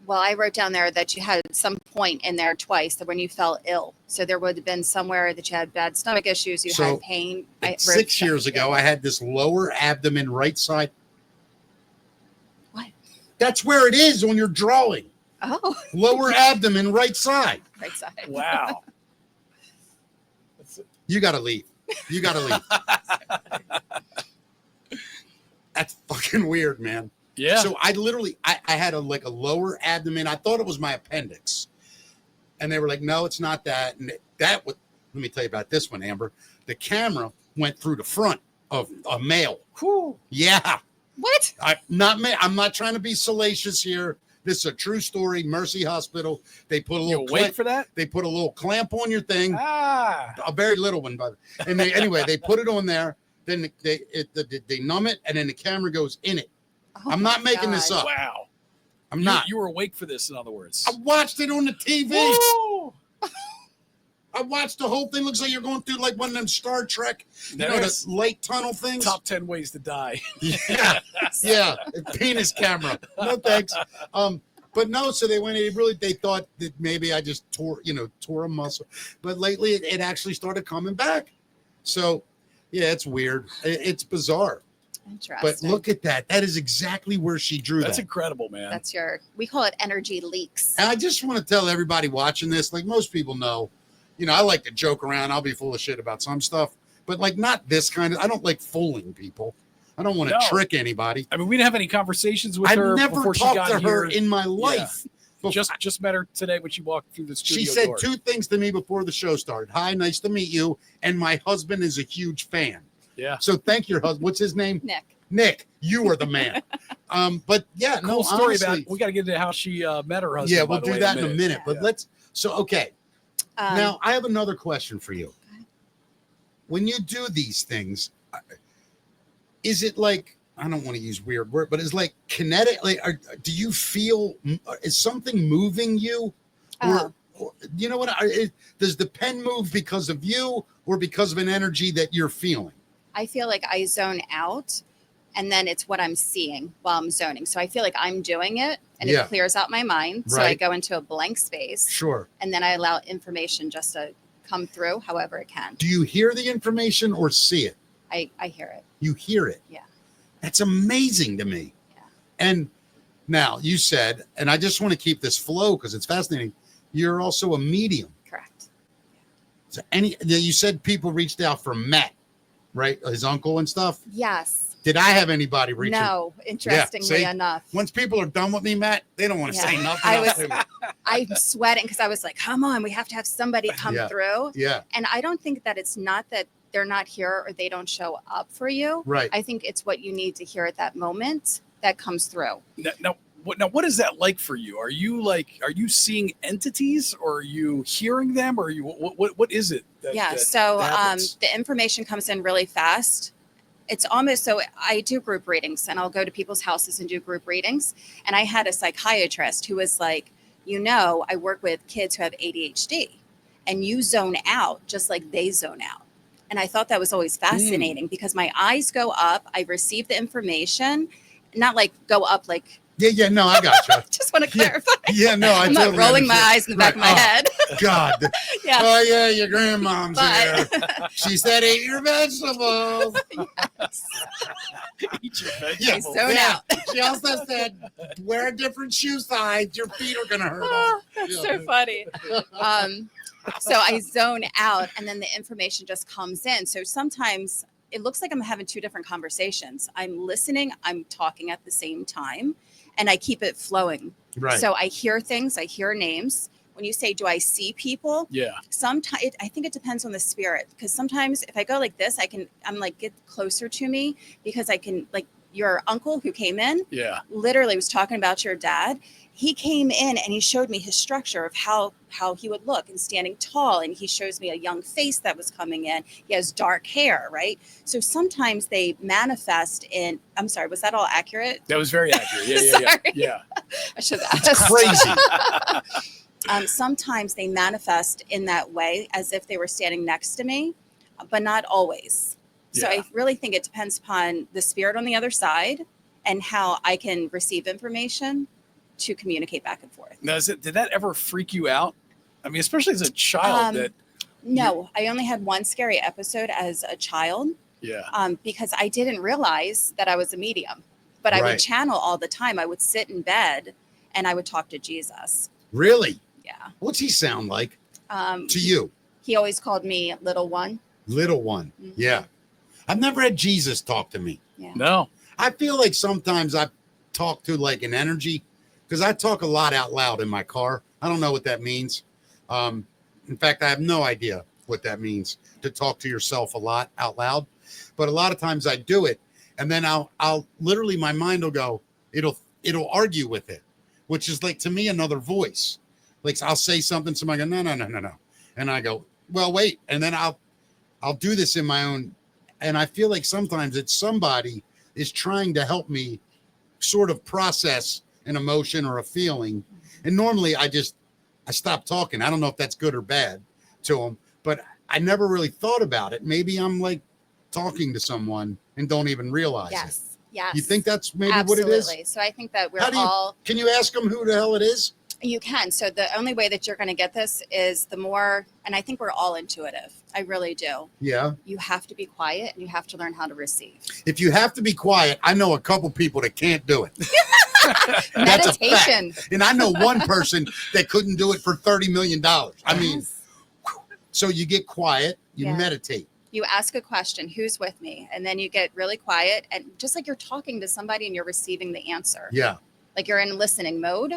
Well, I wrote down there that you had some point in there twice that when you fell ill. So there would have been somewhere that you had bad stomach issues, you had pain. I wrote 6 down- years ago, I had this lower abdomen right side. What? That's where it is on your drawing. Oh, Lower abdomen right side. right side. Wow. You got to leave. You got to leave. That's fucking weird, man. Yeah. So I literally, I had a lower abdomen. I thought it was my appendix. And they were like, no, it's not that. And that would, let me tell you about this one, Amber. The camera went through the front of a male. Cool. Yeah. What? I'm not trying to be salacious here. This is a true story. Mercy Hospital. They put a You little wait for that? They put a little clamp on your thing. Ah. A very little one, by the way. And anyway, they put it on there. Then they numb it, and then the camera goes in it. Oh I'm not my making this God. up. Wow. I'm not. You were awake for this, in other words. I watched it on the TV. Woo! I watched the whole thing. Looks like you're going through like one of them Star Trek, That the is light tunnel things. top 10 ways to die. Yeah, yeah. Penis camera. No thanks. But no. So they went. They thought that maybe I just tore a muscle. But lately, it actually started coming back. So, yeah, it's weird. It's bizarre. Interesting. But look at that. That is exactly where she drew That's that. incredible, man. We call it energy leaks. And I just want to tell everybody watching this, like most people know, I like to joke around. I'll be full of shit about some stuff, but like not this kind of, I don't like fooling people. I don't want to trick anybody. I mean, we didn't have any conversations with I've her never before she talked got to her here. in my life. Just met her today when she walked through the studio She said door. 2 things to me before the show started. Hi, nice to meet you. And my husband is a huge fan. Yeah. So thank your husband. What's his name? Nick, you are the man. But yeah, cool story about. We got to get into how she met her husband. Yeah, we'll do that in a minute. But let's. So okay. Now I have another question for you. When you do these things, is it like, I don't want to use weird word, but it's like kinetic? Like, do you feel? Is something moving you? Or you know what? Does the pen move because of you, or because of an energy that you're feeling? I feel like I zone out. And then it's what I'm seeing while I'm zoning. So I feel like I'm doing it and it clears out my mind. So I go into a blank space. Sure. And then I allow information just to come through however it can. Do you hear the information or see it? I hear it. You hear it? Yeah. That's amazing to me. Yeah. And now you said, and I just want to keep this flow because it's fascinating, you're also a medium. Correct. So you said people reached out for Matt, right? His uncle and stuff? Yes. Did I have anybody reach out? No, interestingly enough. Once people are done with me, Matt, they don't want to say nothing. I'm sweating because I was like, come on, we have to have somebody come through. Yeah. And I don't think that it's not that they're not here or they don't show up for you. Right. I think it's what you need to hear at that moment that comes through. Now, what is that like for you? Are you seeing entities, or are you hearing them, or what is it? So the information comes in really fast. It's almost so I do group readings and I'll go to people's houses and do group readings. And I had a psychiatrist who was like, I work with kids who have ADHD and you zone out just like they zone out. And I thought that was always fascinating because my eyes go up. I receive the information, not like go up like. Yeah, no, I got you. Just want to clarify. Yeah, no, I'm not rolling my eyes in the back of my head. God. Yeah. Oh, yeah, your grandmom's here. She said, eat your vegetables. Eat your vegetables. Yeah. Zone out. She also said, wear a different shoe size. Your feet are going to hurt. That's so funny. So I zone out and then the information just comes in. So sometimes it looks like I'm having 2 different conversations. I'm listening, I'm talking at the same time, and I keep it flowing. Right. So I hear things, I hear names. When you say, do I see people? Yeah. Sometimes I think it depends on the spirit, because sometimes if I go like this, I'm like, get closer to me because I can, like your uncle who came in, literally was talking about your dad. He came in and he showed me his structure of how he would look and standing tall. And he shows me a young face that was coming in. He has dark hair, right? So sometimes they manifest in, I'm sorry, was that all accurate? That was very accurate. Yeah. I should have asked. Crazy. Sometimes they manifest in that way as if they were standing next to me, but not always. So I really think it depends upon the spirit on the other side and how I can receive information to communicate back and forth. Now, did that ever freak you out? I mean, especially as a child. No, I only had one scary episode as a child. Yeah. Because I didn't realize that I was a medium, but I would channel all the time. I would sit in bed and I would talk to Jesus. Really? Yeah. What's he sound like to you? He always called me little one. Little one. Mm-hmm. Yeah. I've never had Jesus talk to me. Yeah. No. I feel like sometimes I talk to like an energy because I talk a lot out loud in my car. I don't know what that means. In fact, I have no idea what that means to talk to yourself a lot out loud. But a lot of times I do it and then I'll literally, my mind will go, it'll argue with it, which is like to me another voice. Like I'll say something, somebody go, no. And I go, well, wait. And then I'll do this in my own. And I feel like sometimes it's somebody is trying to help me sort of process an emotion or a feeling. And normally I stop talking. I don't know if that's good or bad to them, but I never really thought about it. Maybe I'm like talking to someone and don't even realize it. Yes. Yes. You think that's maybe Absolutely. what it is? So I think that we're How do you, all. can you ask them who the hell it is? You can. So the only way that you're going to get this is the more, and I think we're all intuitive. I really do. Yeah. You have to be quiet and you have to learn how to receive. If you have to be quiet, I know a couple people that can't do it. That's a Meditation. fact. And I know one person that couldn't do it for $30 million. I mean, Yes. so you get quiet, you Yeah. meditate. You ask a question, who's with me? And then you get really quiet. And just like you're talking to somebody and you're receiving the answer. Yeah. Like you're in listening mode.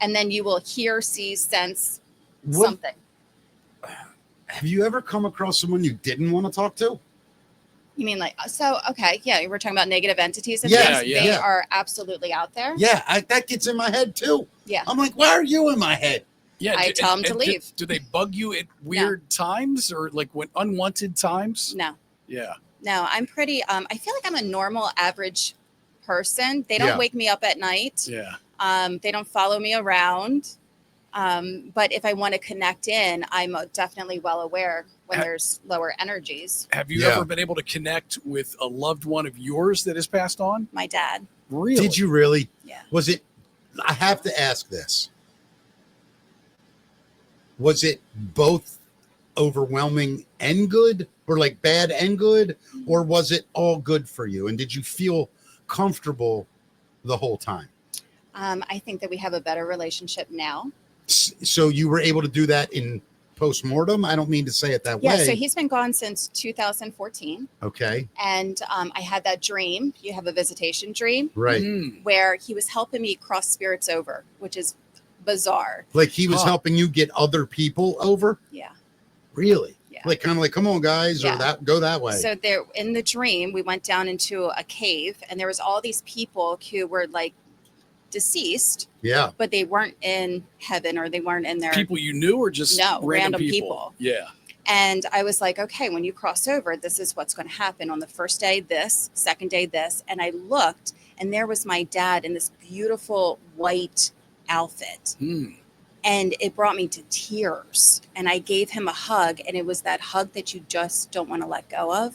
And then you will hear, see, sense What, something. have you ever come across someone you didn't want to talk to? You mean like, so, okay. Yeah. We're talking about negative entities. And Yeah, things. yeah. They Yeah. are absolutely out there. Yeah, that gets in my head too. Yeah. I'm like, why are you in my head? Yeah, I tell them to leave. Do they bug you at weird times or like when unwanted times? No. Yeah. No, I'm pretty, I feel like I'm a normal average person. They don't Yeah. wake me up at night. Yeah. They don't follow me around. But if I want to connect in, I'm definitely well aware when there's lower energies. Have you Yeah. ever been able to connect with a loved one of yours that has passed on? My dad. Really? Did you really? Yeah. Was it, I have to ask this. Was it both overwhelming and good, or like bad and good, or was it all good for you? And did you feel comfortable the whole time? I think that we have a better relationship now. So you were able to do that in post-mortem? I don't mean to say it that Yeah. way. So he's been gone since 2014. Okay. And I had that dream. You have a visitation dream Right. Mm. where he was helping me cross spirits over, which is bizarre. Like he was Huh. helping you get other people over? Yeah. Really? Yeah. Like kind of like, come on, guys, Yeah. or that go that way. So there in the dream, we went down into a cave and there was all these people who were like deceased, Yeah. but they weren't in heaven or they weren't in their People you knew or just No, random random people? people. Yeah. And I was like, okay, when you cross over, this is what's going to happen. On the first day, this, second day, this. And I looked and there was my dad in this beautiful white outfit. Mm. And it brought me to tears. And I gave him a hug. And it was that hug that you just don't want to let go of.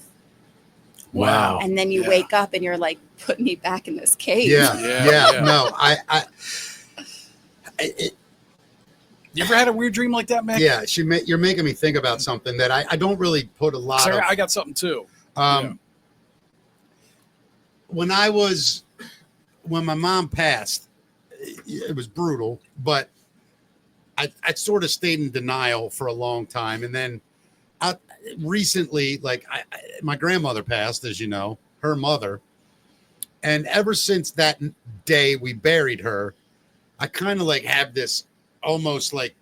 Wow. And then you Yeah. wake up and you're like, put me back in this cave. Yeah. Yeah, Yeah. yeah. No, You ever had a weird dream like that, Mick? yeah, you're making me think about something that I don't really put a lot Sorry, of. I got something too. When my mom passed, it was brutal, but I sort of stayed in denial for a long time. And then recently, like my grandmother passed, as you know, her mother. And ever since that day we buried her, I kind of like have this almost like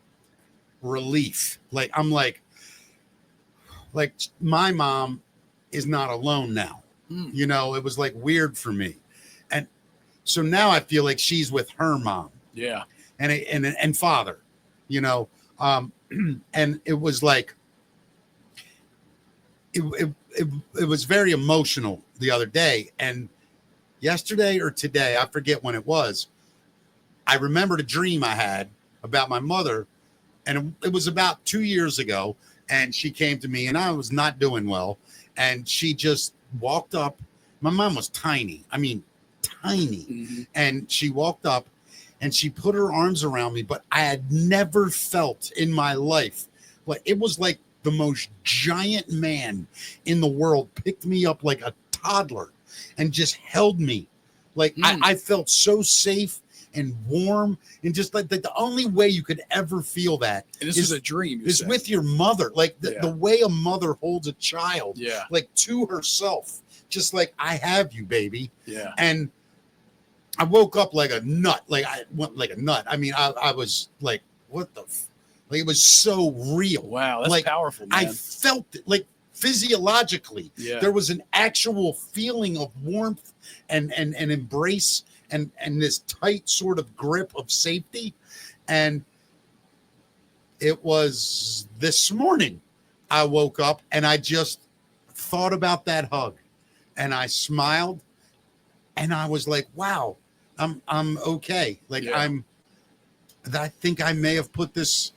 relief. Like I'm like my mom is not alone now. Mm. You know, it was like weird for me. And so now I feel like she's with her mom Yeah. and father, you know. And it was like it was very emotional the other day. And yesterday or today, I forget when it was, I remembered a dream I had about my mother, and it was about 2 years ago. And she came to me, and I was not doing well. And she just walked up. My mom was tiny. I mean, tiny. Mm-hmm. And she walked up, and she put her arms around me. But I had never felt in my life, like it was like the most giant man in the world picked me up like a toddler and just held me. Like I felt so safe and warm, and just like the only way you could ever feel that And this is is a dream. you is said. with your mother. Like Yeah. the way a mother holds a child, Yeah. like to herself, just like I have you, baby. Yeah. And I woke up like a nut. Like I went like a nut. I mean, I was like, what the like it was so real. Wow. That's like, powerful, man. I felt it like physiologically. Yeah. There was an actual feeling of warmth and embrace and this tight sort of grip of safety. And it was this morning I woke up and I just thought about that hug, and I smiled, and I was like, wow, I'm okay. Like Yeah. I think I may have put this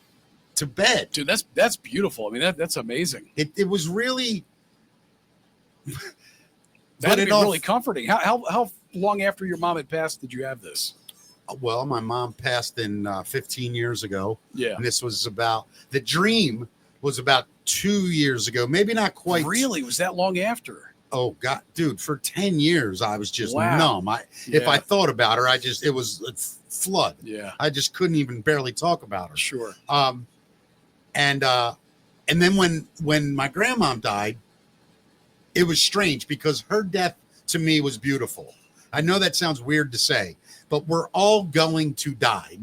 to bed. Dude, that's beautiful. I mean, that's amazing. It was really. That'd be really comforting. How long after your mom had passed did you have this? Well, my mom passed in 15 years ago. Yeah. And this was the dream was about 2 years ago. Maybe not quite. Really? Was that long after? Oh God, dude, for 10 years, I was just Wow. numb. If I thought about her, it was a flood. Yeah. I just couldn't even barely talk about her. Sure. And then when my grandmom died, it was strange because her death to me was beautiful. I know that sounds weird to say, but we're all going to die.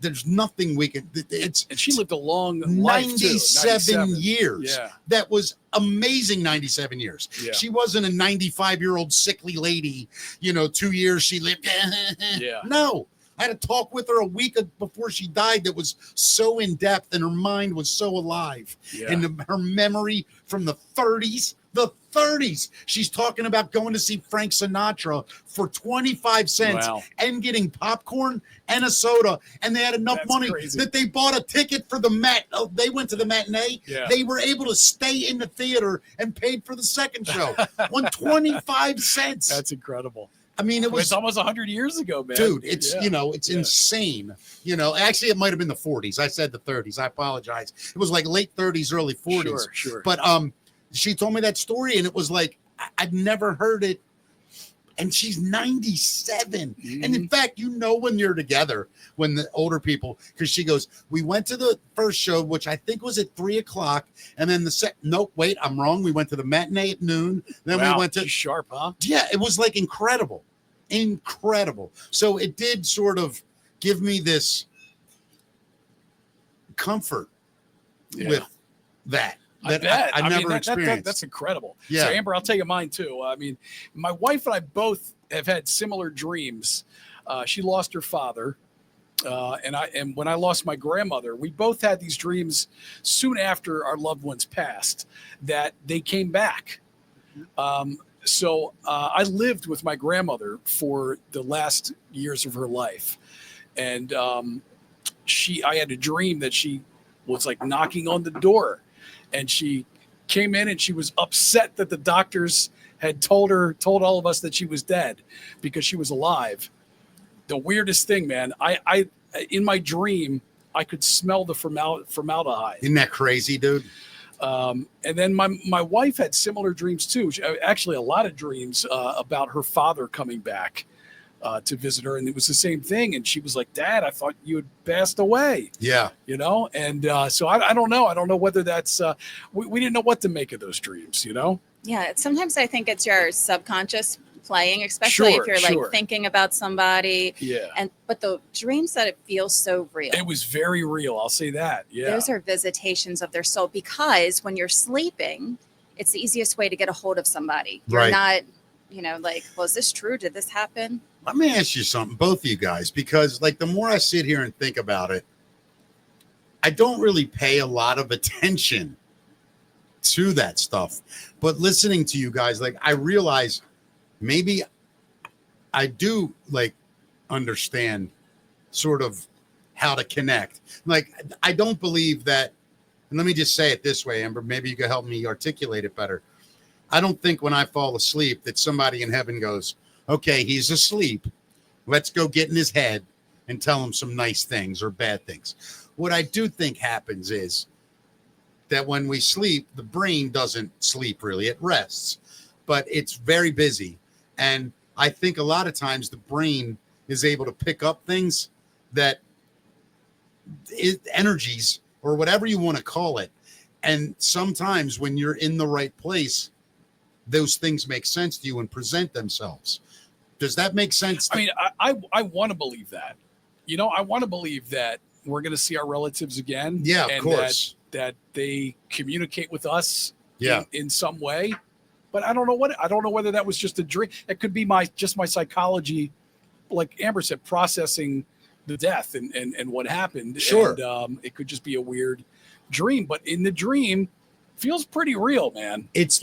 There's nothing we can. And she lived a long life, 97 years. Yeah. That was amazing. 97 years. Yeah. She wasn't a 95-year-old sickly lady. 2 years she lived. Yeah. No. I had a talk with her a week before she died that was so in depth and her mind was so alive. Yeah. And her memory from the 30s. She's talking about going to see Frank Sinatra for 25 cents and getting popcorn and a soda. And they had enough money that they bought a ticket for the they went to the matinee. Yeah. They were able to stay in the theater and paid for the second show. 25 cents. That's incredible. I mean, it's almost 100 years ago, man. Dude, it's insane. Actually, it might have been the 40s. I said the 30s. I apologize. It was like late 30s, early 40s. Sure. But she told me that story, and it was like I'd never heard it. And she's 97. Mm-hmm. And in fact, when you're together, when the older people, because she goes, we went to the first show, which I think was at 3:00. And then nope, wait, I'm wrong. We went to the matinee at noon. Then we went to sharp, huh? Yeah, it was like incredible. So it did sort of give me this comfort with that. I bet. I never experienced. That's incredible. Yeah. So Amber, I'll tell you mine too. I mean, my wife and I both have had similar dreams. She lost her father. And when I lost my grandmother, we both had these dreams soon after our loved ones passed that they came back. So I lived with my grandmother for the last years of her life. And I had a dream that she was like knocking on the door. And she came in and she was upset that the doctors had told all of us that she was dead because she was alive. The weirdest thing, man, I in my dream, I could smell the formaldehyde. Isn't that crazy, dude? And then my wife had similar dreams too. Actually, a lot of dreams about her father coming back to visit her, and it was the same thing. And she was like, "Dad, I thought you had passed away." Yeah, And so I don't know. I don't know whether that's we didn't know what to make of those dreams. Yeah, sometimes I think it's your subconscious playing, especially if you're like thinking about somebody. Yeah. But the dreams that it feels so real. It was very real. I'll say that. Yeah. Those are visitations of their soul, because when you're sleeping, it's the easiest way to get a hold of somebody. You're not, like, well, is this true? Did this happen? Let me ask you something, both of you guys, because like the more I sit here and think about it, I don't really pay a lot of attention to that stuff. But listening to you guys, like I realize maybe I do like understand sort of how to connect. Like I don't believe that, and let me just say it this way, Amber, maybe you could help me articulate it better. I don't think when I fall asleep that somebody in heaven goes, okay, he's asleep. Let's go get in his head and tell him some nice things or bad things. What I do think happens is that when we sleep, the brain doesn't sleep really. It rests, but it's very busy. And I think a lot of times the brain is able to pick up things that energies or whatever you want to call it. And sometimes when you're in the right place, those things make sense to you and present themselves. Does that make sense? I mean, I want to believe that. I want to believe that we're going to see our relatives again. Yeah, of course. That they communicate with us in some way. But I don't know whether that was just a dream. It could be my psychology, like Amber said, processing the death and what happened. Sure. And it could just be a weird dream. But in the dream, feels pretty real, man. It's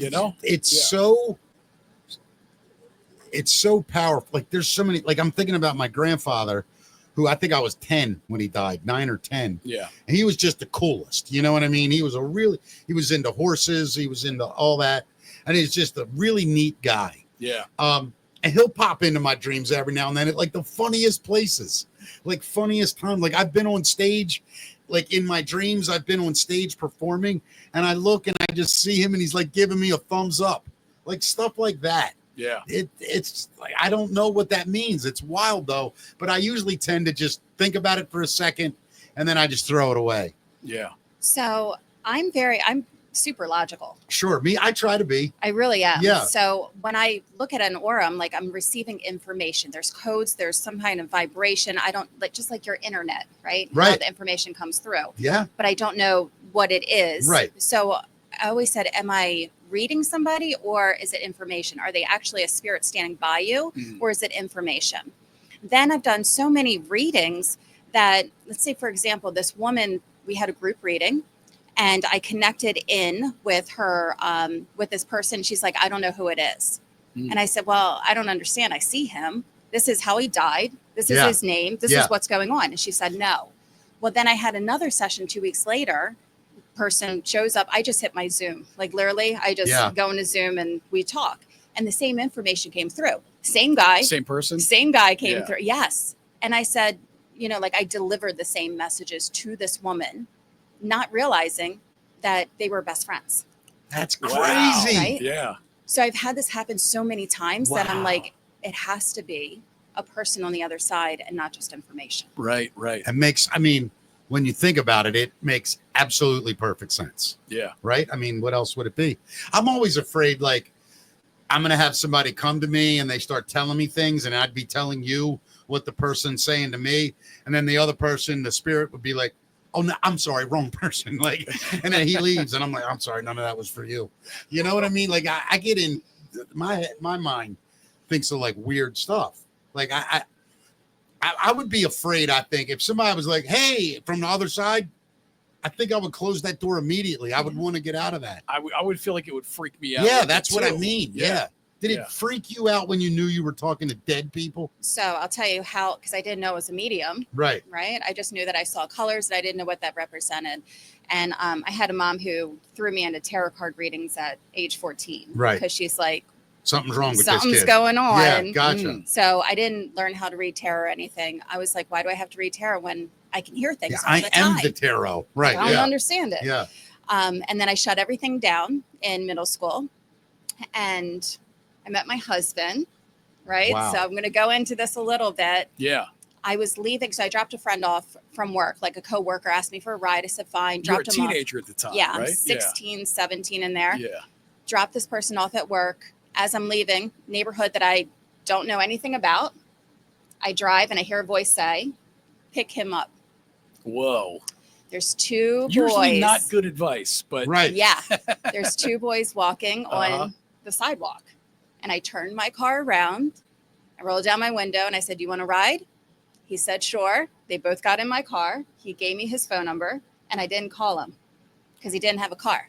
so powerful. Like there's so many, like I'm thinking about my grandfather who I think I was 10 when he died, 9 or 10. Yeah. And he was just the coolest. You know what I mean? He was he was into horses. He was into all that. And he's just a really neat guy. Yeah. And he'll pop into my dreams every now and then at like the funniest places, like funniest time. Like I've been on stage, like in my dreams, I've been on stage performing, and I look and I just see him and he's like giving me a thumbs up, like stuff like that. Yeah. It's like, I don't know what that means. It's wild though, but I usually tend to just think about it for a second and then I just throw it away. Yeah. So I'm super logical. Sure. I try to be. I really am. Yeah. So when I look at an aura, I'm receiving information. There's codes, there's some kind of vibration. I don't like, just like your internet, right? Right. How the information comes through. Yeah. But I don't know what it is. Right. So I always said, am I reading somebody or is it information? Are they actually a spirit standing by you or is it information? Then I've done so many readings that, let's say, for example, this woman, we had a group reading. And I connected in with her, with this person. She's like, I don't know who it is. And I said, well, I don't understand. I see him. This is how he died. This is his name. This is what's going on. And she said, no. Well, then I had another session 2 weeks later. Person shows up. I just hit my Zoom. Like literally, I just go into Zoom and we talk. And the same information came through. Same guy. Same person. Same guy came through. Yes. And I said, like I delivered the same messages to this woman, not realizing that they were best friends. That's crazy. Wow. Right? Yeah. So I've had this happen so many times that I'm like, it has to be a person on the other side and not just information. Right. Right. It when you think about it, it makes absolutely perfect sense. Yeah. Right? I mean, what else would it be? I'm always afraid, like, I'm going to have somebody come to me and they start telling me things and I'd be telling you what the person's saying to me. And then the other person, the spirit would be like, oh, no, I'm sorry, wrong person. Like, and then he leaves and I'm like, I'm sorry, none of that was for you. You know what I mean? Like I get in my mind thinks of like weird stuff. Like I would be afraid, I think, if somebody was like, hey, from the other side, I think I would close that door immediately. I would want to get out of that. I would feel like it would freak me out. Yeah, that's what I mean. Yeah. Did Yeah. it freak you out when you knew you were talking to dead people? So I'll tell you how, because I didn't know it was a medium. Right. Right. I just knew that I saw colors and I didn't know what that represented. And I had a mom who threw me into tarot card readings at age 14. Right. Because she's like, something's wrong with something's this kid. going on. Yeah, gotcha. So I didn't learn how to read tarot or anything. I was like, why do I have to read tarot when I can hear things all I the time? am the tarot. Right. I don't understand it. Yeah. And then I shut everything down in middle school and I met my husband, right? Wow. So I'm going to go into this a little bit. Yeah. I was leaving. So I dropped a friend off from work, like a coworker asked me for a ride. I said, fine. You were a Dropped him off. teenager at the time, Yeah, right? I'm 16, 17 in there. Yeah. Dropped this person off at work. As I'm leaving, neighborhood that I don't know anything about, I drive and I hear a voice say, pick him up. Whoa. There's two Usually boys. not good advice, but Right. Yeah. There's two boys walking on the sidewalk. And I turned my car around. I rolled down my window and I said, do you want to ride? He said, sure. They both got in my car. He gave me his phone number and I didn't call him because he didn't have a car.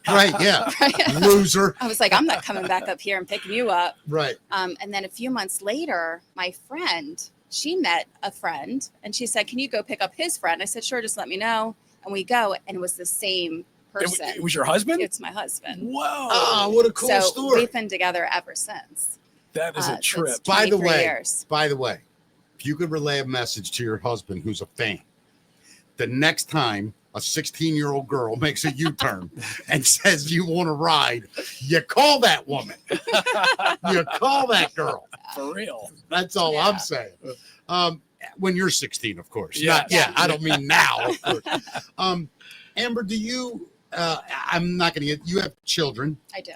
Right. Yeah. Right? Loser. I was like, I'm not coming back up here and picking you up. Right. And then a few months later, my friend, she met a friend and she said, can you go pick up his friend? I said, sure, just let me know. And we go, and it was the same person. It was your husband? It's my husband. Whoa. Oh, what a cool So story. we've been together ever since. That is a So trip. it's By the 23 way, years. if you could relay a message to your husband who's a fan, the next time a 16-year-old girl makes a U-turn and says you want to ride, you call that woman. You call that girl. For real. That's all Yeah. I'm saying. When you're 16, of course. Yeah. I don't mean now, of course. Amber, do you, I'm not going to get, you have children. I do.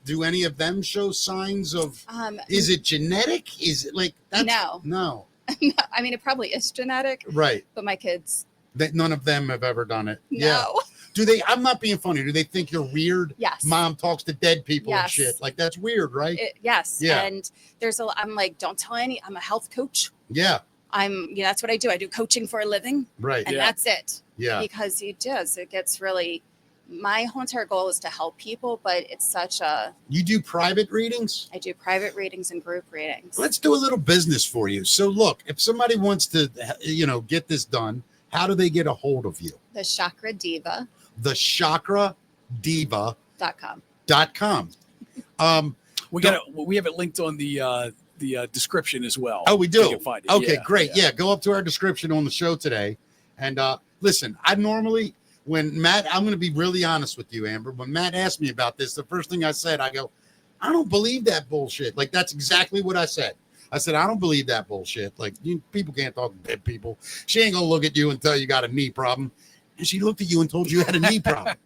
Do any of them show signs of, Um, is it genetic? Is it like, No. No. I mean, it probably is genetic, Right. but my kids, That none of them have ever done it. no. Do they, I'm not being funny. Do they think you're weird? Yes. Mom talks to dead people and Yes. shit. Like, that's weird, right? Yes. Yeah. And I'm like, don't tell I'm a health coach. Yeah. That's what I do. I do coaching for a living Right. and Yeah. that's it. Yeah. Because it gets really my whole entire goal is to help people, but it's such a, You do private readings? I do private readings and group readings. Let's do a little business for you. So look, if somebody wants to, get this done, how do they get a hold of you? The Chakra Diva. The chakradiva.com. .com. We have it linked on the description as well. Oh, we do. You can find it. Okay, Yeah, great. yeah. Yeah, go up to our description on the show today. And listen, I normally, when Matt, I'm going to be really honest with you, Amber. When Matt asked me about this, the first thing I said, I go, I don't believe that bullshit. Like, that's exactly what I said. I said, I don't believe that bullshit. Like, people can't talk to dead people. She ain't going to look at you and tell you got a knee problem. And she looked at you and told you had a knee problem.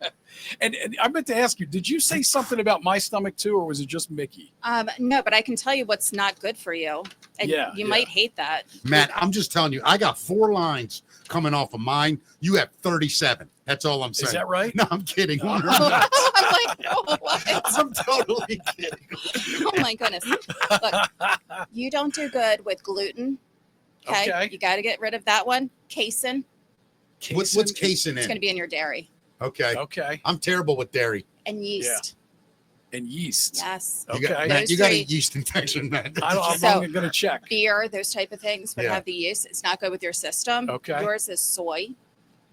And I meant to ask you, did you say something about my stomach too, or was it just Mickey? No, but I can tell you what's not good for you. And you might hate that. Matt, I'm just telling you, I got 4 lines coming off of mine. You have 37. That's all I'm saying. Is that right? No, I'm kidding. I'm like, no, what? I'm totally kidding. Oh my goodness. Look, you don't do good with gluten. Okay. You got to get rid of that one. Casein. What's casein It's in? going to be in your dairy. Okay. I'm terrible with dairy. And yeast. And yeast. Yes. Matt, you got a yeast infection, man. I'm going to check. Beer, those type of things would have the yeast. It's not good with your system. Okay. Yours is soy.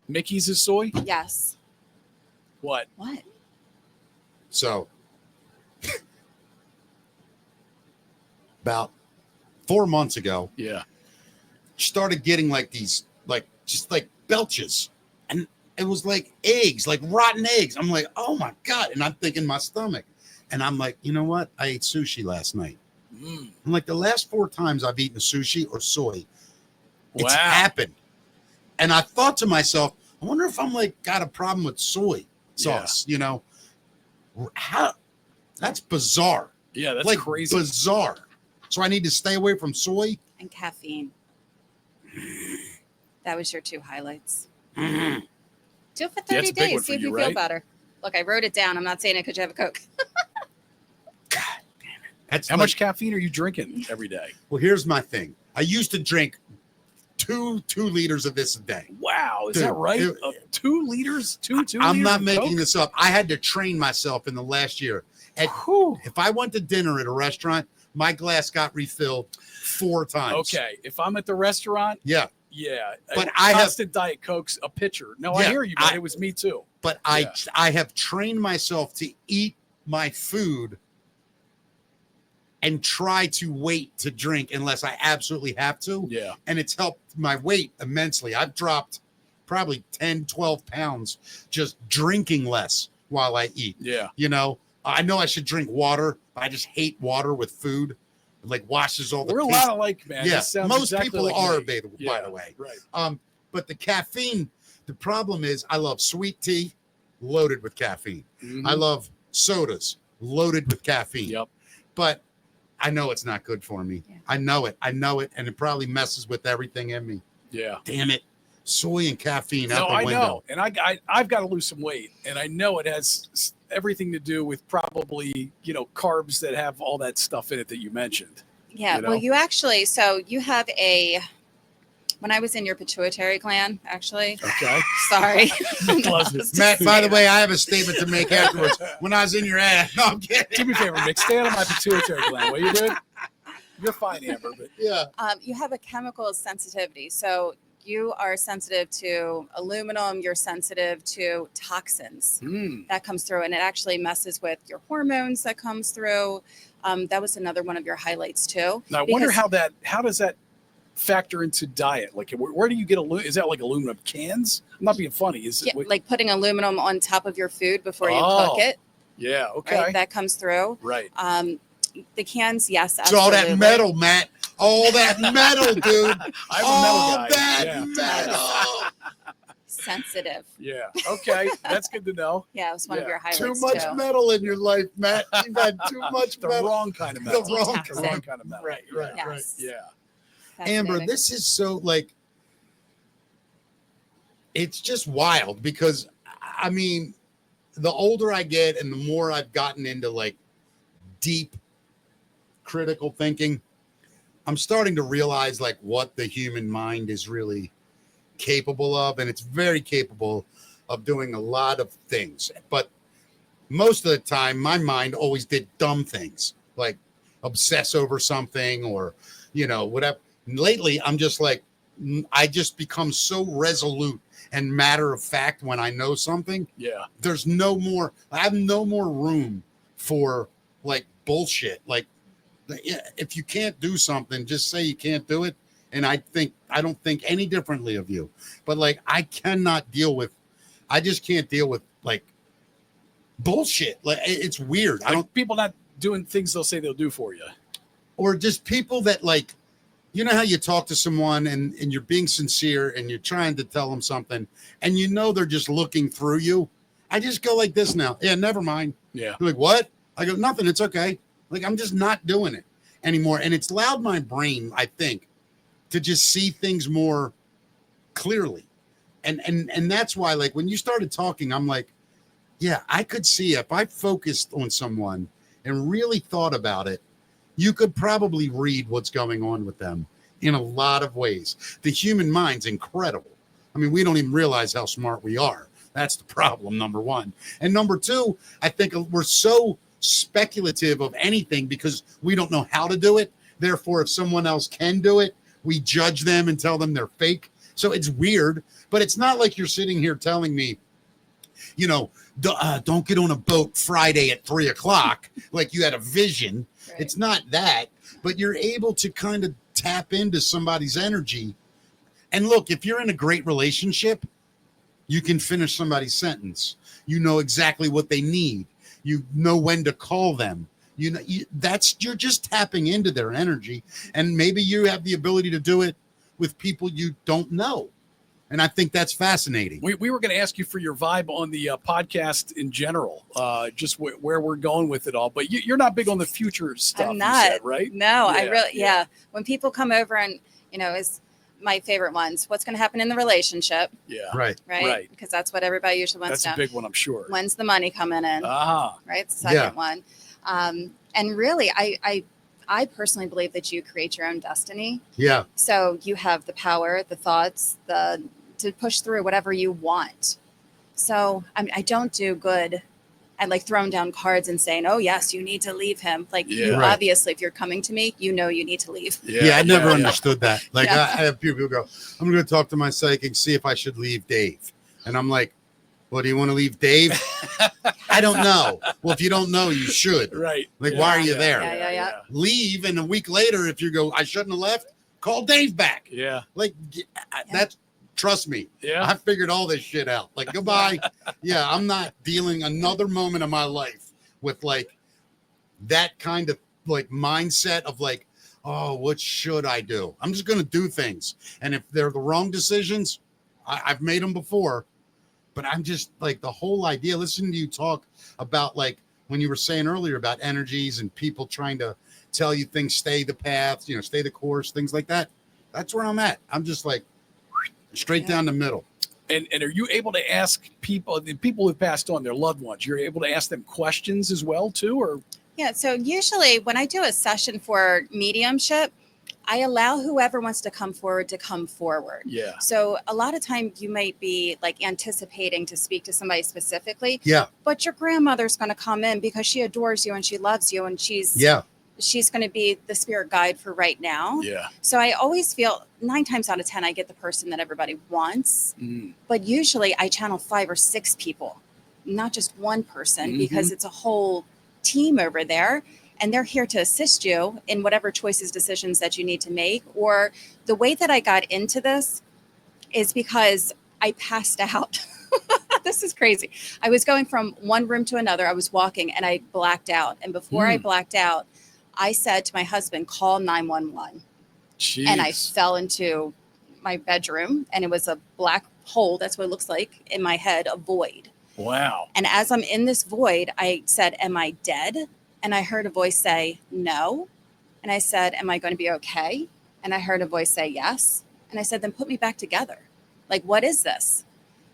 Mickey's is soy? Yes. What? So, about 4 months ago, started getting like these, just belches. And it was like eggs, like rotten eggs. I'm like, oh my God. And I'm thinking my stomach. And I'm like, you know what? I ate sushi last night. I'm like, the last 4 times I've eaten sushi or soy, it's happened. And I thought to myself, I wonder if I'm got a problem with soy sauce, How? That's bizarre. Yeah, that's crazy. Bizarre. So I need to stay away from soy and caffeine. That was your 2 highlights. Do it for 30 days. See if you feel better. Look, I wrote it down. I'm not saying it because you have a Coke. God damn it. How much caffeine are you drinking every day? Well, here's my thing. I used to drink 2 liters of this a day. Wow, is that right? 2 liters? 2 liters? I'm not making this up. I had to train myself in the last year. If I went to dinner at a restaurant, my glass got refilled 4 times. Okay, if I'm at the restaurant, yeah, but I have constant Diet Cokes, a pitcher. No, I hear you, man. It was me too. But I have trained myself to eat my food and try to wait to drink unless I absolutely have to. Yeah. And it's helped my weight immensely. I've dropped probably 10, 12 pounds just drinking less while I eat. Yeah. I know I should drink water. I just hate water with food. It washes all the We're a lot alike, man. Yeah. Most exactly people like are, me. by the way. Right. But the caffeine, the problem is I love sweet tea loaded with caffeine. Mm-hmm. I love sodas loaded with caffeine. Yep. But I know it's not good for me. Yeah. I know it. And it probably messes with everything in me. Yeah. Damn it. Soy and caffeine out the window. I know. And I've got to lose some weight. And I know it has everything to do with probably, carbs that have all that stuff in it that you mentioned. Yeah. Well, you actually, you have when I was in your pituitary gland, actually. Okay. Sorry. Matt, by the way, I have a statement to make afterwards. When I was in your ass. No, I'm kidding. Do me a favor, Mick. Stay out of my pituitary gland. What are you doing? You're fine, Amber. But yeah. You have a chemical sensitivity. So you are sensitive to aluminum. You're sensitive to toxins that comes through. And it actually messes with your hormones that comes through. That was another one of your highlights too. Now, I wonder how does that factor into diet? Like, where do you get is that like aluminum cans? I'm not being funny. Is it like putting aluminum on top of your food before you cook it? Yeah. Okay. Right? That comes through. Right. The cans, yes, absolutely. It's all that metal, Matt. All that metal, dude. I'm a metal guy. That metal. Sensitive. Yeah. Okay. That's good to know. Yeah, it was one of your highlights. Too much metal in your life, Matt. You've had too much the metal. Wrong kind of metal. The wrong kind of metal. Right. Yes. Yeah. Amber, this is so it's just wild because I mean, the older I get and the more I've gotten into deep critical thinking, I'm starting to realize what the human mind is really capable of. And it's very capable of doing a lot of things, but most of the time my mind always did dumb things like obsess over something or, whatever. Lately, I'm just like, I just become so resolute and matter of fact when I know something. Yeah. I have no more room for like bullshit. Like, if you can't do something, just say you can't do it. And I don't think any differently of you, but like, I just can't deal with like bullshit. Like, it's weird. Like, I don't, people not doing things they'll say they'll do for you, or just people that like, how you talk to someone and you're being sincere and you're trying to tell them something and they're just looking through you. I just go like this now. Yeah, never mind. Yeah. They're like, what? I go, nothing. It's okay. Like, I'm just not doing it anymore. And it's allowed my brain, I think, to just see things more clearly. And that's why, like, when you started talking, I'm like, yeah, I could see if I focused on someone and really thought about it, you could probably read what's going on with them in a lot of ways. The human mind's incredible. I mean, we don't even realize how smart we are. That's the problem, number one. And number two, I think we're so speculative of anything because we don't know how to do it. Therefore, if someone else can do it, we judge them and tell them they're fake. So it's weird, but it's not like you're sitting here telling me, don't get on a boat Friday at 3:00. Like you had a vision. Right. It's not that, but you're able to kind of tap into somebody's energy. And look, if you're in a great relationship, you can finish somebody's sentence. You know exactly what they need. You know when to call them. You're just tapping into their energy. And maybe you have the ability to do it with people you don't know. And I think that's fascinating. We were going to ask you for your vibe on the podcast in general, just where we're going with it all. But you're not big on the future stuff, I'm not, you said, right? No, yeah. When people come over and, is my favorite ones, what's going to happen in the relationship? Yeah. Right. Because that's what everybody usually wants to know. That's a big one, I'm sure. When's the money coming in? Uh-huh. Right. The second one. And really, I personally believe that you create your own destiny. Yeah. So you have the power, the thoughts, to push through whatever you want. So I don't do good at like throwing down cards and saying, oh yes, you need to leave him. Like obviously, if you're coming to me, you need to leave. Yeah, I never understood that. Like I have people go, I'm going to talk to my psychic, see if I should leave Dave. And I'm like, well, do you want to leave Dave? I don't know. Well, if you don't know, you should. Right. Like, why are you there? Yeah. Leave, and a week later, if you go, I shouldn't have left, call Dave back. Yeah. Like, that's, trust me. Yeah. I figured all this shit out. Like, goodbye. Yeah, I'm not dealing another moment of my life with, like, that kind of, like, mindset of, like, oh, what should I do? I'm just going to do things. And if they're the wrong decisions, I've made them before. But I'm just like the whole idea, listening to you talk about like when you were saying earlier about energies and people trying to tell you things, stay the path, stay the course, things like that. That's where I'm at. I'm just like straight down the middle. And are you able to ask the people who've passed on, their loved ones, you're able to ask them questions as well too? Or yeah. So usually when I do a session for mediumship, I allow whoever wants to come forward to come forward. Yeah. So a lot of time you might be like anticipating to speak to somebody specifically. Yeah. But your grandmother's going to come in because she adores you and she loves you and she's going to be the spirit guide for right now. Yeah. So I always feel 9 times out of 10, I get the person that everybody wants. But usually I channel 5 or 6 people, not just one person, because it's a whole team over there. And they're here to assist you in whatever choices, decisions that you need to make. Or the way that I got into this is because I passed out. This is crazy. I was going from one room to another. I was walking and I blacked out. And before I blacked out, I said to my husband, call 911. Jeez. And I fell into my bedroom and it was a black hole. That's what it looks like in my head, a void. Wow. And as I'm in this void, I said, am I dead? And I heard a voice say, no. And I said, am I going to be okay? And I heard a voice say, yes. And I said, then put me back together. Like, what is this?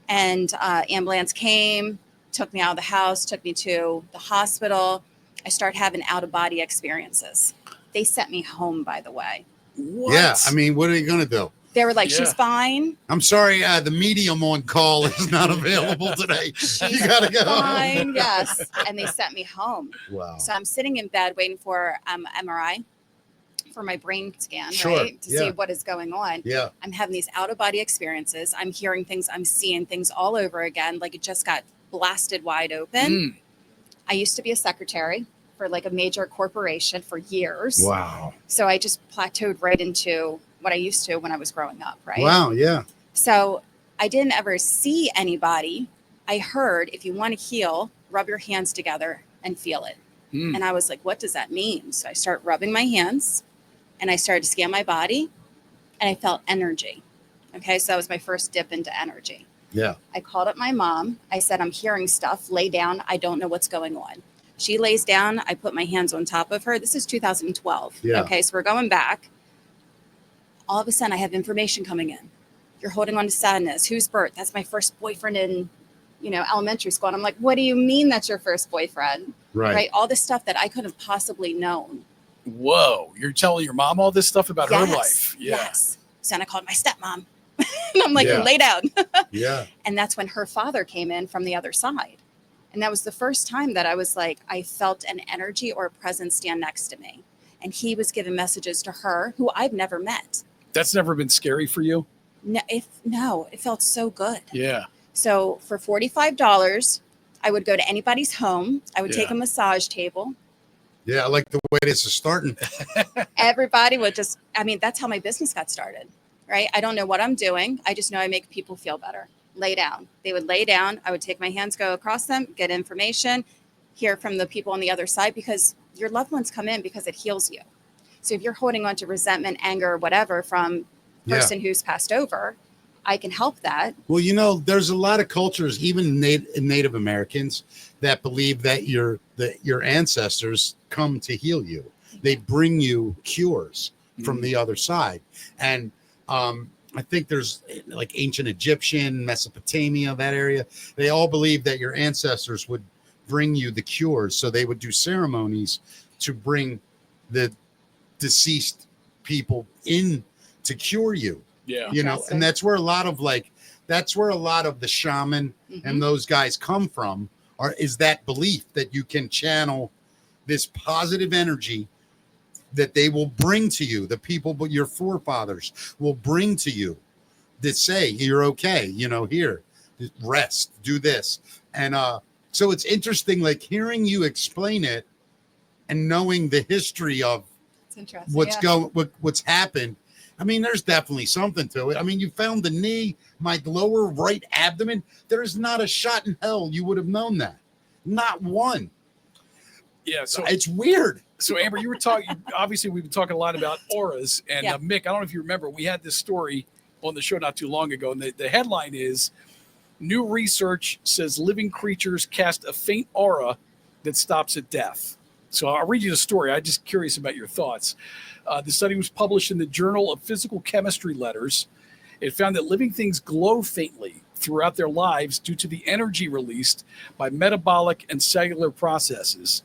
And ambulance came, took me out of the house, took me to the hospital. I started having out-of-body experiences. They sent me home, by the way. What? Yeah. I mean, what are you going to do? They were like, Yeah. she's fine. I'm sorry, the medium on call is not available today. She's You gotta go. fine. Yes. And they sent me home. Wow. So I'm sitting in bed waiting for MRI for my brain scan, Sure. right? To see what is going on. Yeah. I'm having these out of body experiences. I'm hearing things. I'm seeing things all over again. Like it just got blasted wide open. I used to be a secretary for like a major corporation for years. Wow. So I just plateaued right into what I used to when I was growing up, right? Wow. Yeah. So I didn't ever see anybody. I heard, if you want to heal, rub your hands together and feel it. And I was like, what does that mean? So I start rubbing my hands and I started to scan my body and I felt energy. Okay. So that was my first dip into energy. Yeah. I called up my mom. I said, I'm hearing stuff. Lay down. I don't know what's going on. She lays down. I put my hands on top of her. This is 2012. Yeah. Okay. So we're going back. All of a sudden I have information coming in. You're holding on to sadness. Who's Bert? That's my first boyfriend in, elementary school. And I'm like, what do you mean that's your first boyfriend? Right. All this stuff that I couldn't have possibly known. Whoa. You're telling your mom all this stuff about her life. Yeah. Yes. So then I called my stepmom. And I'm like, Yeah. lay down. Yeah. And that's when her father came in from the other side. And that was the first time that I was like, I felt an energy or a presence stand next to me. And he was giving messages to her who I've never met. That's never been scary for you? No, it felt so good. Yeah. So for $45, I would go to anybody's home. I would take Yeah. a massage table. Yeah. I like the way this is starting. Everybody would that's how my business got started, right? I don't know what I'm doing. I just know I make people feel better. Lay down. They would lay down. I would take my hands, go across them, get information, hear from the people on the other side, because your loved ones come in because it heals you. So if you're holding on to resentment, anger, whatever from person who's passed over, I can help that. Well, there's a lot of cultures, even Native Americans, that believe that your ancestors come to heal you. They bring you cures from the other side. And I think there's like ancient Egyptian, Mesopotamia, that area. They all believe that your ancestors would bring you the cures. So they would do ceremonies to bring the deceased people in to cure you. Yeah. And that's where a lot of the shaman and those guys come from, is that belief that you can channel this positive energy that they will bring to you. The people, but your forefathers will bring to you that say, you're okay, here, rest, do this. And so it's interesting, like hearing you explain it and knowing the history of what's happened. I mean, there's definitely something to it. I mean, you found the knee, my lower right abdomen. There is not a shot in hell you would have known that. Not one. Yeah. So it's weird. So Amber, you were talking, obviously we've been talking a lot about auras, and Mick, I don't know if you remember, we had this story on the show not too long ago. And the headline is, new research says living creatures cast a faint aura that stops at death. So I'll read you the story. I'm just curious about your thoughts. The study was published in the Journal of Physical Chemistry Letters. It found that living things glow faintly throughout their lives due to the energy released by metabolic and cellular processes.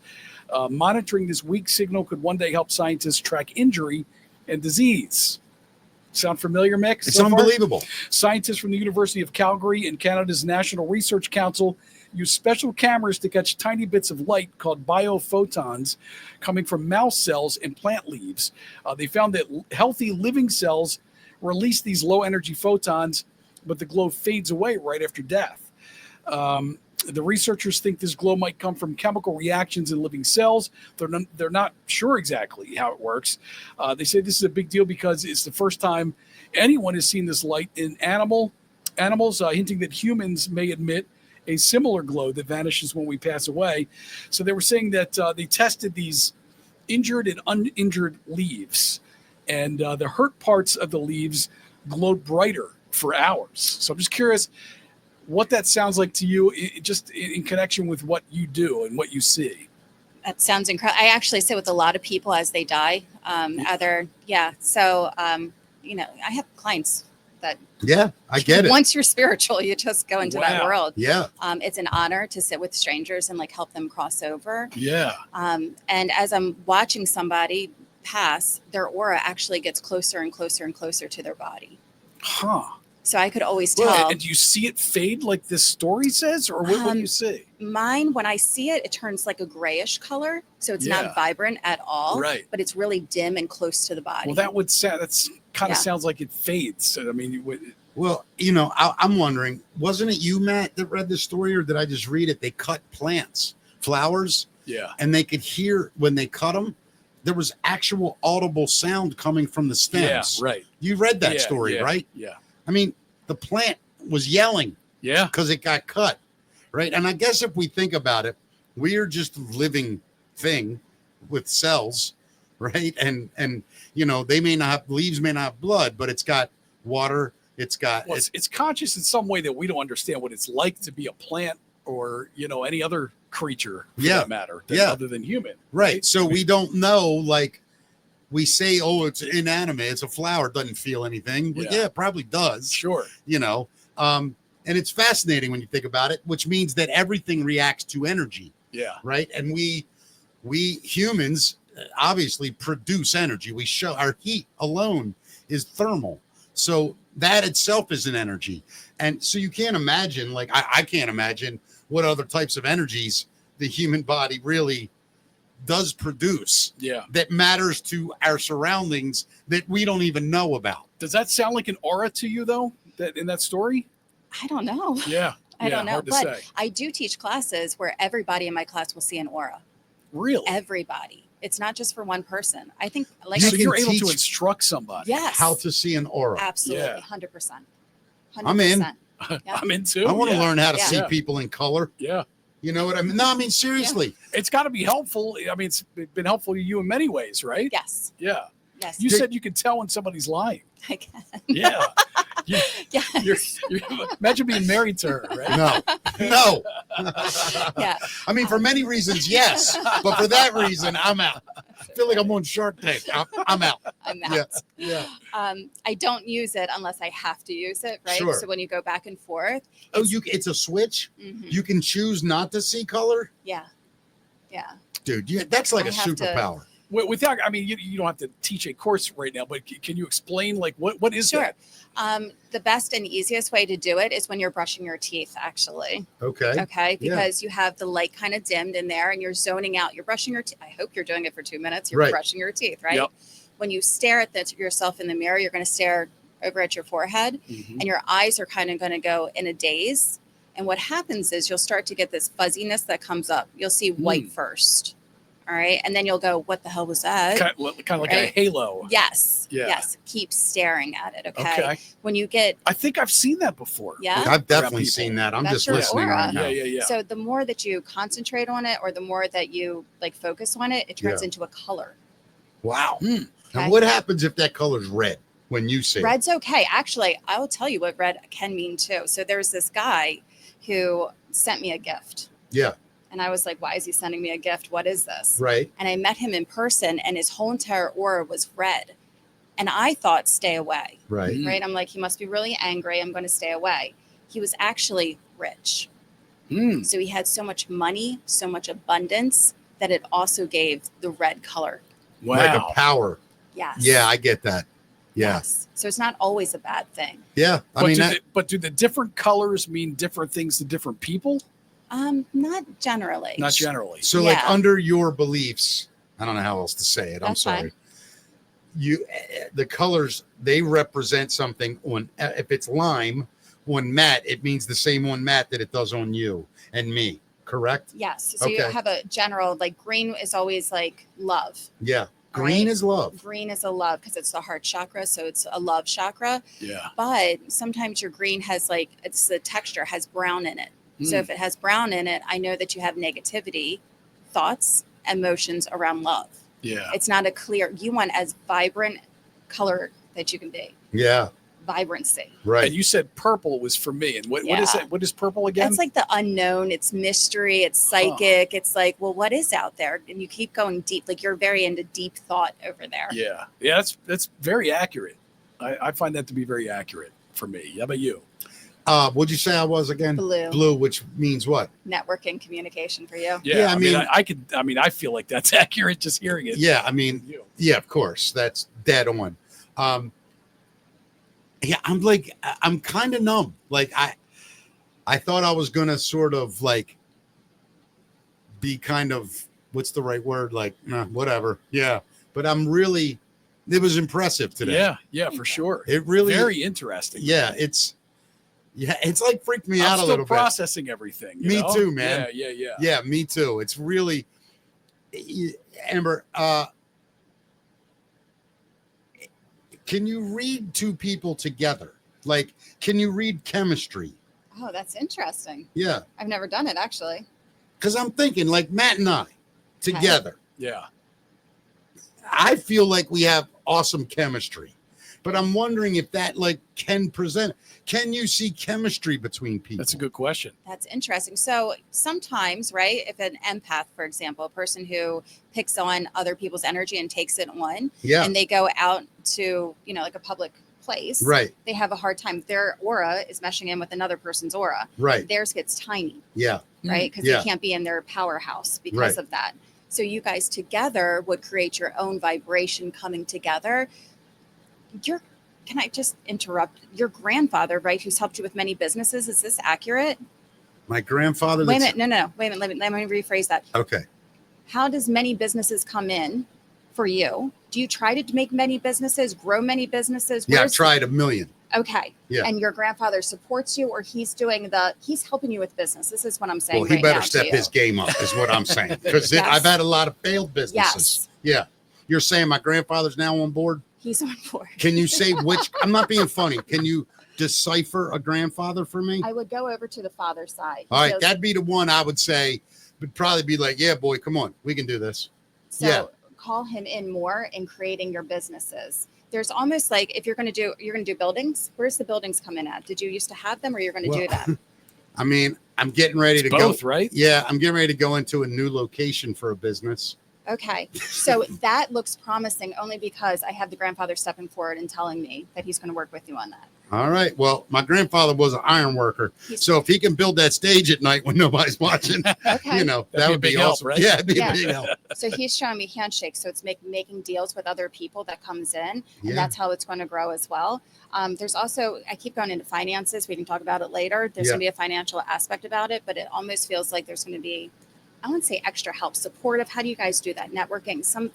Monitoring this weak signal could one day help scientists track injury and disease. Sound familiar, Mick? It's unbelievable. Scientists from the University of Calgary and Canada's National Research Council use special cameras to catch tiny bits of light called biophotons coming from mouse cells and plant leaves. They found that healthy living cells release these low energy photons, but the glow fades away right after death. The researchers think this glow might come from chemical reactions in living cells. They're not sure exactly how it works. They say this is a big deal because it's the first time anyone has seen this light in animals, hinting that humans may emit a similar glow that vanishes when we pass away. So they were saying that they tested these injured and uninjured leaves, and the hurt parts of the leaves glowed brighter for hours. So I'm just curious what that sounds like to you, just in connection with what you do and what you see. That sounds incredible. I actually sit with a lot of people as they die. So, I have clients that. Yeah, I get it. Once you're spiritual, you just go into that world. Yeah. It's an honor to sit with strangers and help them cross over. Yeah. And as I'm watching somebody pass, their aura actually gets closer and closer and closer to their body. Huh. So I could always Well, tell. and do you see it fade like this story says, or what do you see? Mine, when I see it, it turns like a grayish color. So it's Yeah. not vibrant at all. Right. But it's really dim and close to the body. Well, that would sound, that's kind of Yeah. sounds like it fades. So, I mean, you would, Well, you know, I'm wondering, wasn't it you, Matt, that read the story, or did I just read it? They cut plants, flowers, yeah. and they could hear when they cut them, there was actual audible sound coming from the stems. Yeah, right. You read that Yeah, story, yeah, right? Yeah. I mean, the plant was yelling Yeah. because it got cut, right? And I guess if we think about it, we are just a living thing with cells, right? And you know, they may not have leaves, may not have blood, but it's got water. It's got Well, it's conscious in some way that we don't understand what it's like to be a plant or, you know, any other creature for Yeah. that matter, Yeah. other than human. right. So we don't know, like we say, oh, it's inanimate, it's a flower, it doesn't feel anything. But Yeah. yeah, it probably does. Sure. You know, and it's fascinating when you think about it, which means that everything reacts to energy, Yeah. right? And we humans obviously produce energy. We show our heat alone is thermal. So that itself is an energy. And so you can't imagine, like I can't imagine what other types of energies the human body really does produce Yeah. that matters to our surroundings that we don't even know about. Does that sound like an aura to you though? That in that story? I don't know. Yeah. I don't know. Hard to But say. I do teach classes where everybody in my class will see an aura. Really? Everybody. It's not just for one person. I think, like, You So can you're able to teach- instruct somebody. yes, How to see an aura. absolutely, Yeah. 100%. I'm in. Yeah. I'm into. I want to yeah. learn how to Yeah. see Yeah. people in color. Yeah. You know what I mean? No, I mean, seriously. It's got to be helpful. I mean, it's been helpful to you in many ways, right? Yes, Yeah. yes. You said you could tell when somebody's lying. I can. Yeah. Yes. You're, imagine being married to her, right? No. Yeah. I mean, for many reasons, yes. But for that reason, I'm out. I feel like I'm on Shark Tank. I'm out. I'm Yeah. out. Yeah. I don't use it unless I have to use it, right? Sure. So when you go back and forth, Oh, it's a switch. mhm, You can choose not to see color. yeah, yeah. Dude, that's like I a have to- superpower. Without, I mean, you don't have to teach a course right now, but can you explain like what is Sure. that? The best and easiest way to do it is when you're brushing your teeth, actually. Okay. Okay. Yeah. Because you have the light kind of dimmed in there and you're zoning out. You're brushing your teeth. I hope you're doing it for 2 minutes. You're Right. brushing your teeth, right? Yep. When you stare at yourself in the mirror, you're going to stare over at your forehead Mhm. and your eyes are kind of going to go in a daze. And what happens is you'll start to get this fuzziness that comes up. You'll see white first. All right. And then you'll go, what the hell was that? Kind of like a Right. halo. Yes. Yeah. Yes. Keep staring at it. Okay. Okay. When you get, I think I've seen that before. yeah. I've definitely people. seen that. I'm That's just your listening aura. right now. Yeah. So the more that you concentrate on it or the more that you like focus on it, it turns Yeah. into a color. Wow. Hmm. Okay. And what happens if that color's red when you see it? Red's okay. Actually, I will tell you what red can mean too. So there's this guy who sent me a gift. Yeah. And I was like, why is he sending me a gift? What is this? Right. And I met him in person and his whole entire aura was red. And I thought, stay away. Right. Mm. Right. I'm like, he must be really angry. I'm going to stay away. He was actually rich. Mm. So he had so much money, so much abundance that it also gave the red color. Wow. Like a power. Yes. Yeah, I get that. Yeah. Yes. So it's not always a bad thing. Yeah. I But, mean, do the different colors mean different things to different people? Not generally. Not generally. so like Yeah. under your beliefs, I don't know how else to say it. I'm That's sorry. fine. The colors, they represent something on, if it's lime on Matt, it means the same on Matt that it does on you and me. Correct? Yes. So you Okay. have a general, like green is always like love. Yeah. Green Right. is love. Green is a love because it's the heart chakra. So it's a love chakra. Yeah. But sometimes your green has like, it's the texture has brown in it. So Mm. if it has brown in it, I know that you have negativity, thoughts, emotions around love. Yeah. It's not a clear, you want as vibrant color that you can be. Yeah. Vibrancy. Right. And you said purple was for me. And what is Yeah. that? What is purple again? It's like the unknown. It's mystery. It's psychic. It's like, well, what is out there? And you keep going deep. Like you're very into deep thought over there. Yeah. Yeah. That's very accurate. I find that to be very accurate for me. How about you? What'd you say I was again? Blue. Blue, which means what? Network and communication for you. Yeah. I I mean, mean- I feel like that's accurate just hearing it. Yeah. I mean, You. yeah, of course. That's dead on. Yeah, I'm kind of numb. Like I thought I was gonna sort of like be kind of, what's the right word? Like, whatever. Yeah, but it was impressive today. Yeah, for sure. It really, very interesting. Yeah, it's like freaked me out a little bit. I'm still processing everything. Me too, man. Yeah. Yeah, me too. It's really, Amber, can you read two people together? Like, can you read chemistry? Oh, that's interesting. Yeah. I've never done it, actually. Because I'm thinking, like, Matt and I together. Yeah. I feel like we have awesome chemistry. But I'm wondering if that, like, can you see chemistry between people? That's a good question. That's interesting. So sometimes, right, if an empath, for example, a person who picks on other people's energy and takes it on, and they go out to, like a public place, right, they have a hard time. Their aura is meshing in with another person's aura. Right. Theirs gets tiny. Yeah. Right. Because they can't be in their powerhouse because of that. So you guys together would create your own vibration coming together. Can I just interrupt? Your grandfather, right, who's helped you with many businesses, is this accurate? My grandfather? Wait a minute. No. Wait a minute. Let me rephrase that. Okay. How does many businesses come in for you? Do you try to make many businesses, grow many businesses? Yeah, I've tried a million. Okay. Yeah. And your grandfather supports you, or he's helping you with business. This is what I'm saying. Well, he better step his game up, is what I'm saying. Because I've had a lot of failed businesses. Yes. Yeah. You're saying my grandfather's now on board? He's on board. Can you say which? I'm not being funny. Can you decipher a grandfather for me? I would go over to the father side. All right. That'd be the one I would say would probably be like, yeah, boy, come on. We can do this. So call him in more in creating your businesses. There's almost like, if you're going to do buildings, where's the buildings come in at? Did you used to have them, or you're going to do that? I mean, I'm getting ready to both, go. Right? Yeah. I'm getting ready to go into a new location for a business. Okay. So that looks promising only because I have the grandfather stepping forward and telling me that he's going to work with you on that. All right. Well, my grandfather was an iron worker. So if he can build that stage at night when nobody's watching, okay. That would be awesome. Help, right? Yeah, it'd be a big help. So he's showing me handshakes. So it's making deals with other people that comes in. And that's how it's going to grow as well. There's also, I keep going into finances. We can talk about it later. There's going to be a financial aspect about it, but it almost feels like there's going to be, I wouldn't say extra help, supportive. How do you guys do that? Networking,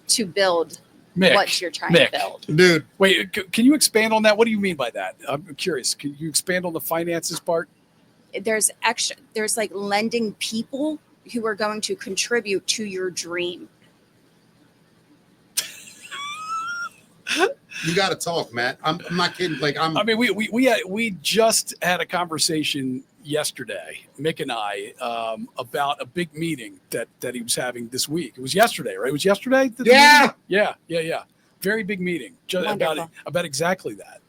to build what you're trying to build. Dude. Wait, can you expand on that? What do you mean by that? I'm curious. Can you expand on the finances part? There's like lending people who are going to contribute to your dream. You got to talk, Matt. I'm not kidding. Like I mean, we just had a conversation yesterday, Mick and I, about a big meeting that he was having this week. It was yesterday, right? It was yesterday. Yeah. Very big meeting about exactly that.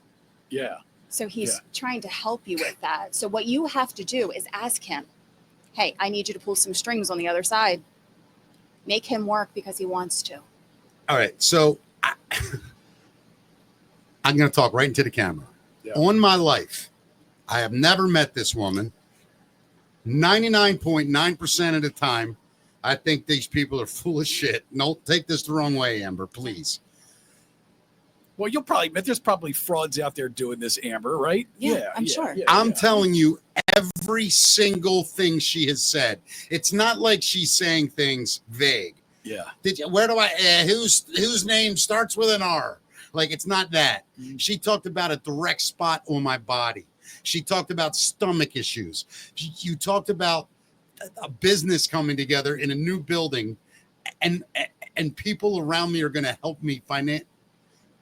Yeah. So he's trying to help you with that. So what you have to do is ask him, hey, I need you to pull some strings on the other side. Make him work because he wants to. All right. So I'm going to talk right into the camera. Yeah. On my life, I have never met this woman. 99.9% of the time, I think these people are full of shit. Don't take this the wrong way, Amber, please. Well, you'll probably admit there's probably frauds out there doing this, Amber, right? Yeah, I'm sure. I'm telling you, every single thing she has said. It's not like she's saying things vague. Yeah. Whose name starts with an R? Like, it's not that. Mm-hmm. She talked about a direct spot on my body. She talked about stomach issues. You talked about a business coming together in a new building, and people around me are going to help me finance.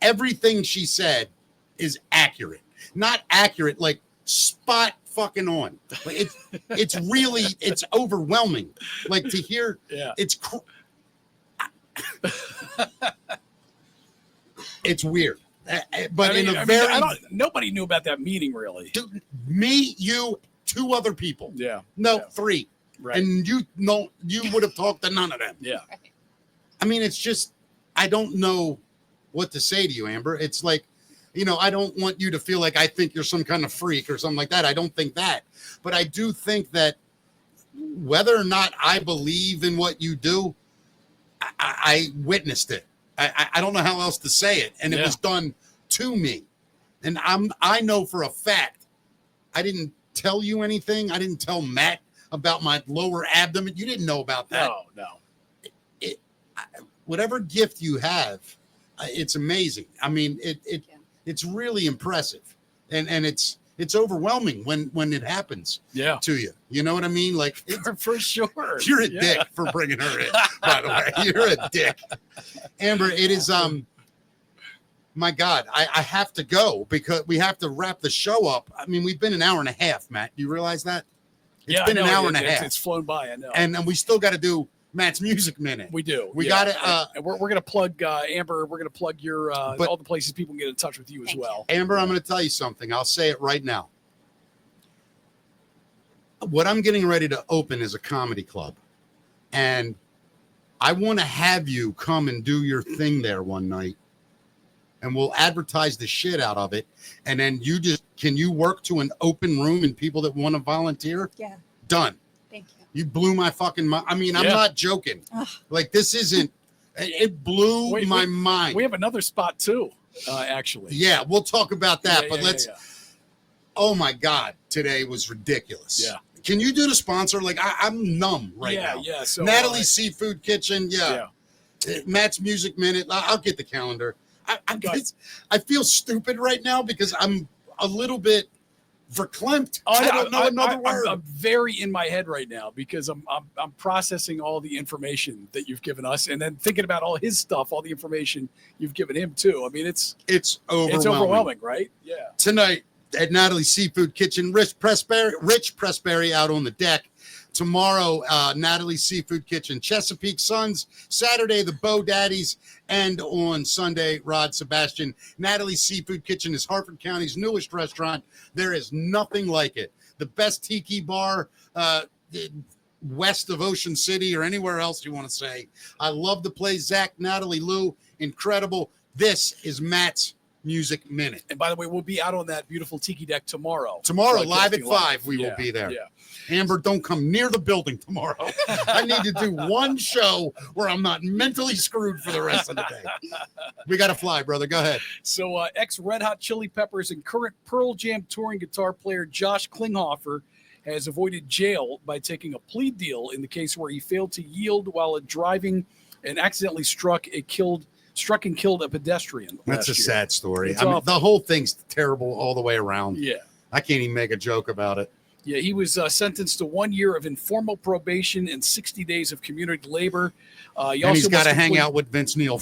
Everything she said is accurate. Not accurate, like spot fucking on. Like it's really, it's overwhelming. Like to hear, it's it's weird. But nobody knew about that meeting, really. Dude, me, you, two other people. Yeah. No, three. Right. And you would have talked to none of them. Yeah. I mean, it's just, I don't know what to say to you, Amber. It's like, I don't want you to feel like I think you're some kind of freak or something like that. I don't think that. But I do think that whether or not I believe in what you do, I witnessed it. I don't know how else to say it. And it was done to me. And I know for a fact, I didn't tell you anything. I didn't tell Matt about my lower abdomen. You didn't know about that. No. Whatever gift you have, it's amazing. I mean, it's really impressive, and it's overwhelming when it happens. Yeah. To you, you know what I mean? Like For sure. You're a dick for bringing her in. By the way, you're a dick, Amber. It is My God, I have to go because we have to wrap the show up. I mean, we've been an hour and a half, Matt. You realize that? It's been an hour and a half. It's flown by, I know. And we still got to do Matt's Music Minute. We do. We got it. And we're going to plug, Amber, we're going to plug your all the places people can get in touch with you as well. Amber, I'm going to tell you something. I'll say it right now. What I'm getting ready to open is a comedy club. And I want to have you come and do your thing there one night. And we'll advertise the shit out of it. And then can you work to an open room and people that want to volunteer? Yeah. Done. Thank you. You blew my fucking mind. I mean, I'm not joking. Ugh. Like, this isn't, it blew my mind. We have another spot too, actually. Yeah, we'll talk about that. Oh my God, today was ridiculous. Yeah. Can you do the sponsor? Like, I'm numb right now. Yeah. So Natalie's Seafood Kitchen. Yeah. Matt's Music Minute. I'll get the calendar. I feel stupid right now because I'm a little bit verklempt. I don't know another word. I'm very in my head right now because I'm processing all the information that you've given us and then thinking about all his stuff, all the information you've given him too. I mean, it's overwhelming. It's overwhelming, right? Yeah. Tonight at Natalie's Seafood Kitchen, Rich Pressberry out on the deck. Tomorrow, Natalie's Seafood Kitchen, Chesapeake Suns. Saturday, the Bo Daddies. And on Sunday, Rod Sebastian. Natalie's Seafood Kitchen is Harford County's newest restaurant. There is nothing like it. The best tiki bar west of Ocean City or anywhere else you want to say. I love the place. Zach, Natalie, Lou, incredible. This is Matt's Music Minute. And by the way, we'll be out on that beautiful tiki deck tomorrow. Tomorrow, live at 5, we will be there. Yeah. Amber, don't come near the building tomorrow. I need to do one show where I'm not mentally screwed for the rest of the day. We got to fly, brother. Go ahead. So ex-Red Hot Chili Peppers and current Pearl Jam touring guitar player Josh Klinghoffer has avoided jail by taking a plea deal in the case where he failed to yield while driving and accidentally struck and killed a pedestrian. That's a sad story. I mean, the whole thing's terrible all the way around. Yeah. I can't even make a joke about it. Yeah, he was sentenced to 1 year of informal probation and 60 days of community labor. He's got to hang out with Vince Neil.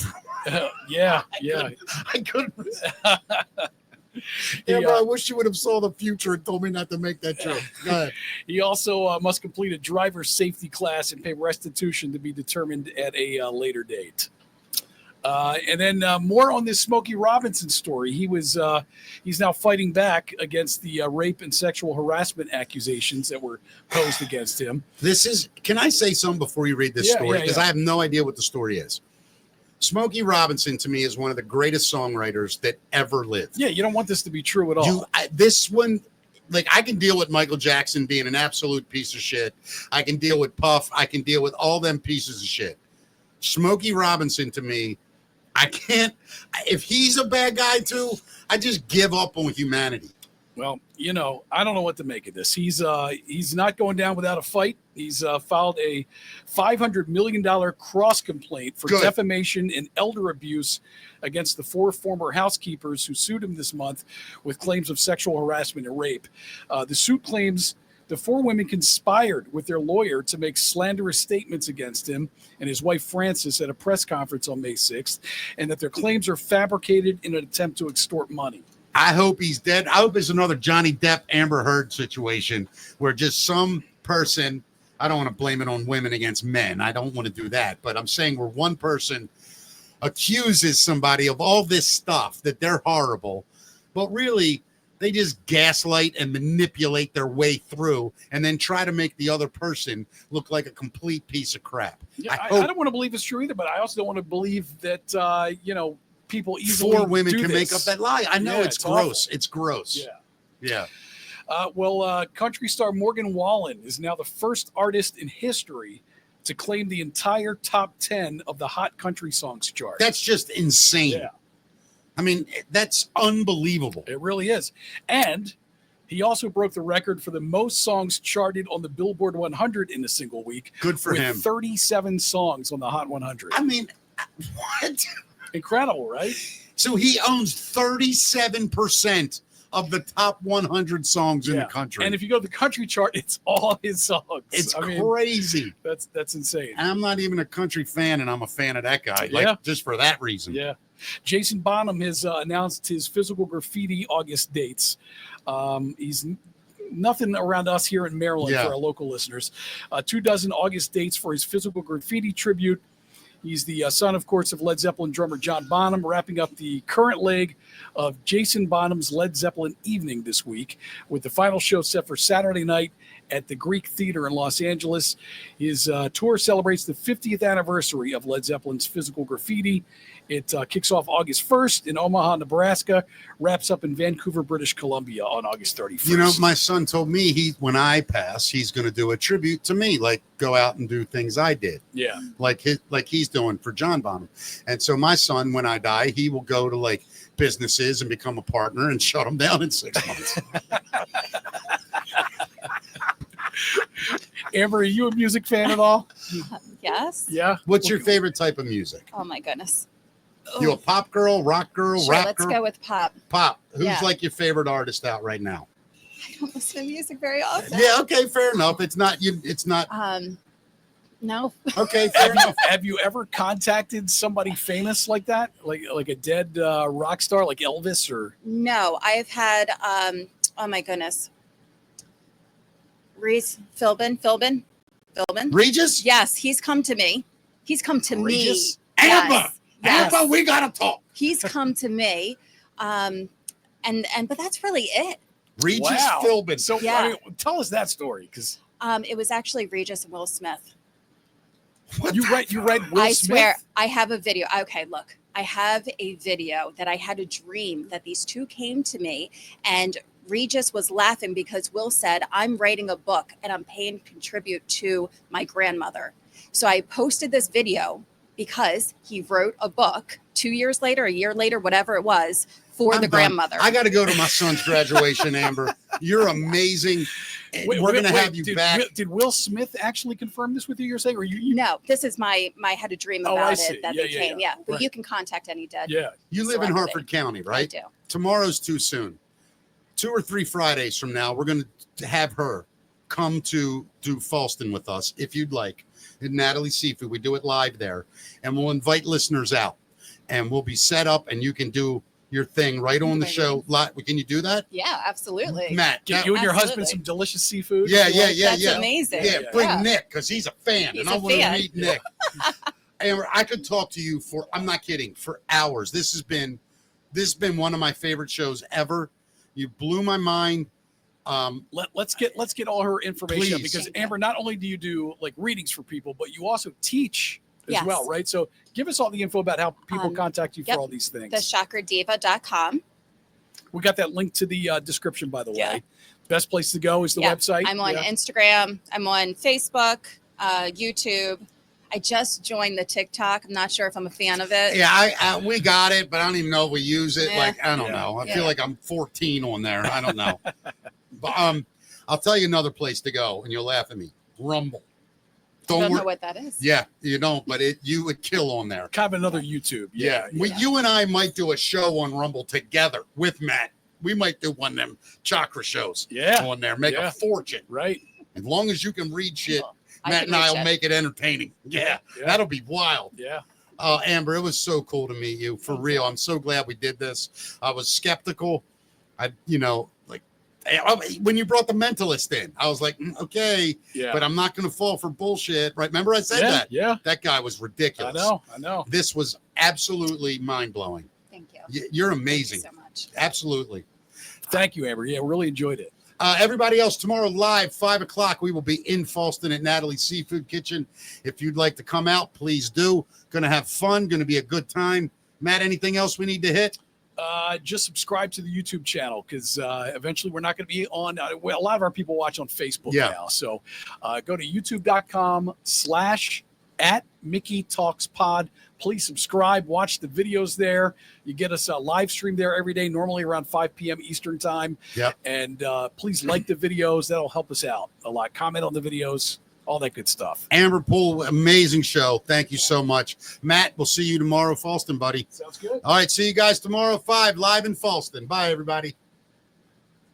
Yeah. I couldn't. I wish you would have saw the future and told me not to make that joke. Go ahead. He also must complete a driver's safety class and pay restitution to be determined at a later date. And then more on this Smokey Robinson story. He's now fighting back against the rape and sexual harassment accusations that were posed against him. Can I say something before you read this story? Because I have no idea what the story is. Smokey Robinson, to me, is one of the greatest songwriters that ever lived. Yeah, you don't want this to be true at all. This one, like, I can deal with Michael Jackson being an absolute piece of shit. I can deal with Puff. I can deal with all them pieces of shit. Smokey Robinson, to me, I can't. If he's a bad guy too, I just give up on humanity. Well, I don't know what to make of this. He's not going down without a fight. He's filed a $500 million cross complaint for defamation and elder abuse against the 4 former housekeepers who sued him this month with claims of sexual harassment and rape. The suit claims the 4 women conspired with their lawyer to make slanderous statements against him and his wife Frances at a press conference on May 6th, and that their claims are fabricated in an attempt to extort money. I hope he's dead. I hope it's another Johnny Depp, Amber Heard situation where just some person, I don't want to blame it on women against men. I don't want to do that. But I'm saying where one person accuses somebody of all this stuff, that they're horrible, but really they just gaslight and manipulate their way through and then try to make the other person look like a complete piece of crap. Yeah, I don't want to believe it's true either, but I also don't want to believe that, people easily 4 women can make up that lie. I know it's gross. Awful. It's gross. Yeah. Country star Morgan Wallen is now the first artist in history to claim the entire top 10 of the Hot Country Songs chart. That's just insane. Yeah. I mean, that's unbelievable. It really is. And he also broke the record for the most songs charted on the Billboard 100 in a single week. Good for with him. 37 songs on the Hot 100. I mean, what? Incredible, right? So he owns 37% of the top 100 songs in the country. And if you go to the country chart, it's all his songs. It's I mean, crazy. That's insane. And I'm not even a country fan, and I'm a fan of that guy. Yeah. Like, just for that reason. Yeah. Jason Bonham has announced his physical graffiti August dates. He's nothing around us here in Maryland for our local listeners. 24 August dates for his physical graffiti tribute. He's the son, of course, of Led Zeppelin drummer John Bonham, wrapping up the current leg of Jason Bonham's Led Zeppelin Evening this week, with the final show set for Saturday night at the Greek Theater in Los Angeles. His tour celebrates the 50th anniversary of Led Zeppelin's physical graffiti. It kicks off August 1st in Omaha, Nebraska, wraps up in Vancouver, British Columbia on August 31st. You know, my son told me when I pass, he's going to do a tribute to me, like go out and do things I did. Yeah. Like he's doing for John Bonham. And so my son, when I die, he will go to like businesses and become a partner and shut them down in 6 months. Amber, are you a music fan at all? Yes. Yeah. What's your favorite type of music? Oh my goodness. You a pop girl, rock girl, Sure, rap let's girl? go with pop. Pop. Who's Yeah. like your favorite artist out right now? I don't listen to music very often. Yeah, okay, fair enough. It's not you. It's not No. okay. Fair enough. Have you ever contacted somebody famous like that, like a dead rock star, like Elvis or? No, I've had oh my goodness. Reese Philbin. Regis? Yes, he's come to me. He's come to Regis? me. Amber. Yes. Amber, we gotta talk. He's come to me. And but that's really it. Regis Wow. Philbin. So Yeah. I mean, tell us that story, because It was actually Regis and Will Smith. What you the read Will I Smith. swear, I have a video. Okay, look, I have a video that I had a dream that these two came to me, and Regis was laughing because Will said, "I'm writing a book and I'm paying contribute to my grandmother." So I posted this video because he wrote a book 2 years later, a year later, whatever it was, for I'm the done. grandmother. I got to go to my son's graduation, Amber. You're amazing. We're going to have you back. Did Will Smith actually confirm this with you? You're saying, or you? No, this is my had a dream Oh, I about see. it that Yeah, they yeah, came. yeah. Yeah, but Right. you can contact any dead. Yeah. You live in celebrity. Harford County, right? I do. Tomorrow's too soon. 2 or 3 Fridays from now, we're going to have her come to do Falston with us, if you'd like, at Natalie Seafood. We do it live there, and we'll invite listeners out, and we'll be set up, and you can do your thing right on the show. Can you do that? Yeah, absolutely. Matt, Get you and your husband Absolutely. some delicious seafood. Yeah. That's amazing. Yeah, bring Yeah. Nick, because he's a fan, He's and I a want to fan. meet Nick. Amber, I could talk to you for, I'm not kidding, for hours. This has been one of my favorite shows ever. You blew my mind. Let's get all her information, Please. because Thank you. Amber, not only do you do like readings for people, but you also teach as Yes. well, right? So give us all the info about how people contact you yep. for all these things. thechakradeva.com. We got that link to the description, by the Yeah. way. Best place to go is the Yeah. website. I'm on Yeah. Instagram. I'm on Facebook, YouTube. I just joined the TikTok. I'm not sure if I'm a fan of it. Yeah, we got it, but I don't even know if we use it. Yeah. Like, I don't Yeah. know. I Yeah. feel like I'm 14 on there. I don't know. But I'll tell you another place to go, and you'll laugh at me. Rumble. I don't worry- know what that is. Yeah, you don't, but you would kill on there. Kind of another YouTube. Yeah. You and I might do a show on Rumble together with Matt. We might do one of them chakra shows Yeah. on there, make Yeah. a fortune. Right. As long as you can read shit, Well, Matt can and I reach will it. make it entertaining. Yeah, Yeah. that'll be wild. Yeah. Amber, it was so cool to meet you, for real. I'm so glad we did this. I was skeptical. When you brought the mentalist in, I was like, okay, Yeah. but I'm not going to fall for bullshit. Right? Remember I said that? Yeah. That guy was ridiculous. I know. This was absolutely mind-blowing. Thank you. You're Thank amazing. you so much. Absolutely. Thank you, Amber. Yeah, really enjoyed it. Everybody else, tomorrow live, 5 o'clock, we will be in Falston at Natalie's Seafood Kitchen. If you'd like to come out, please do. Going to have fun. Going to be a good time. Matt, anything else we need to hit? Just subscribe to the YouTube channel, because eventually we're not going to be on. A lot of our people watch on Facebook Yeah. now. So go to youtube.com/Falston at Mickey Talks Pod. Please subscribe, watch the videos there. You get us a live stream there every day, normally around 5 p.m. Eastern time. Yep. And please like the videos. That'll help us out a lot. Comment on the videos, all that good stuff. Amber Poole, amazing show. Thank you so much. Matt, we'll see you tomorrow, Falston, buddy. Sounds good. All right, see you guys tomorrow, 5, live in Falston. Bye, everybody.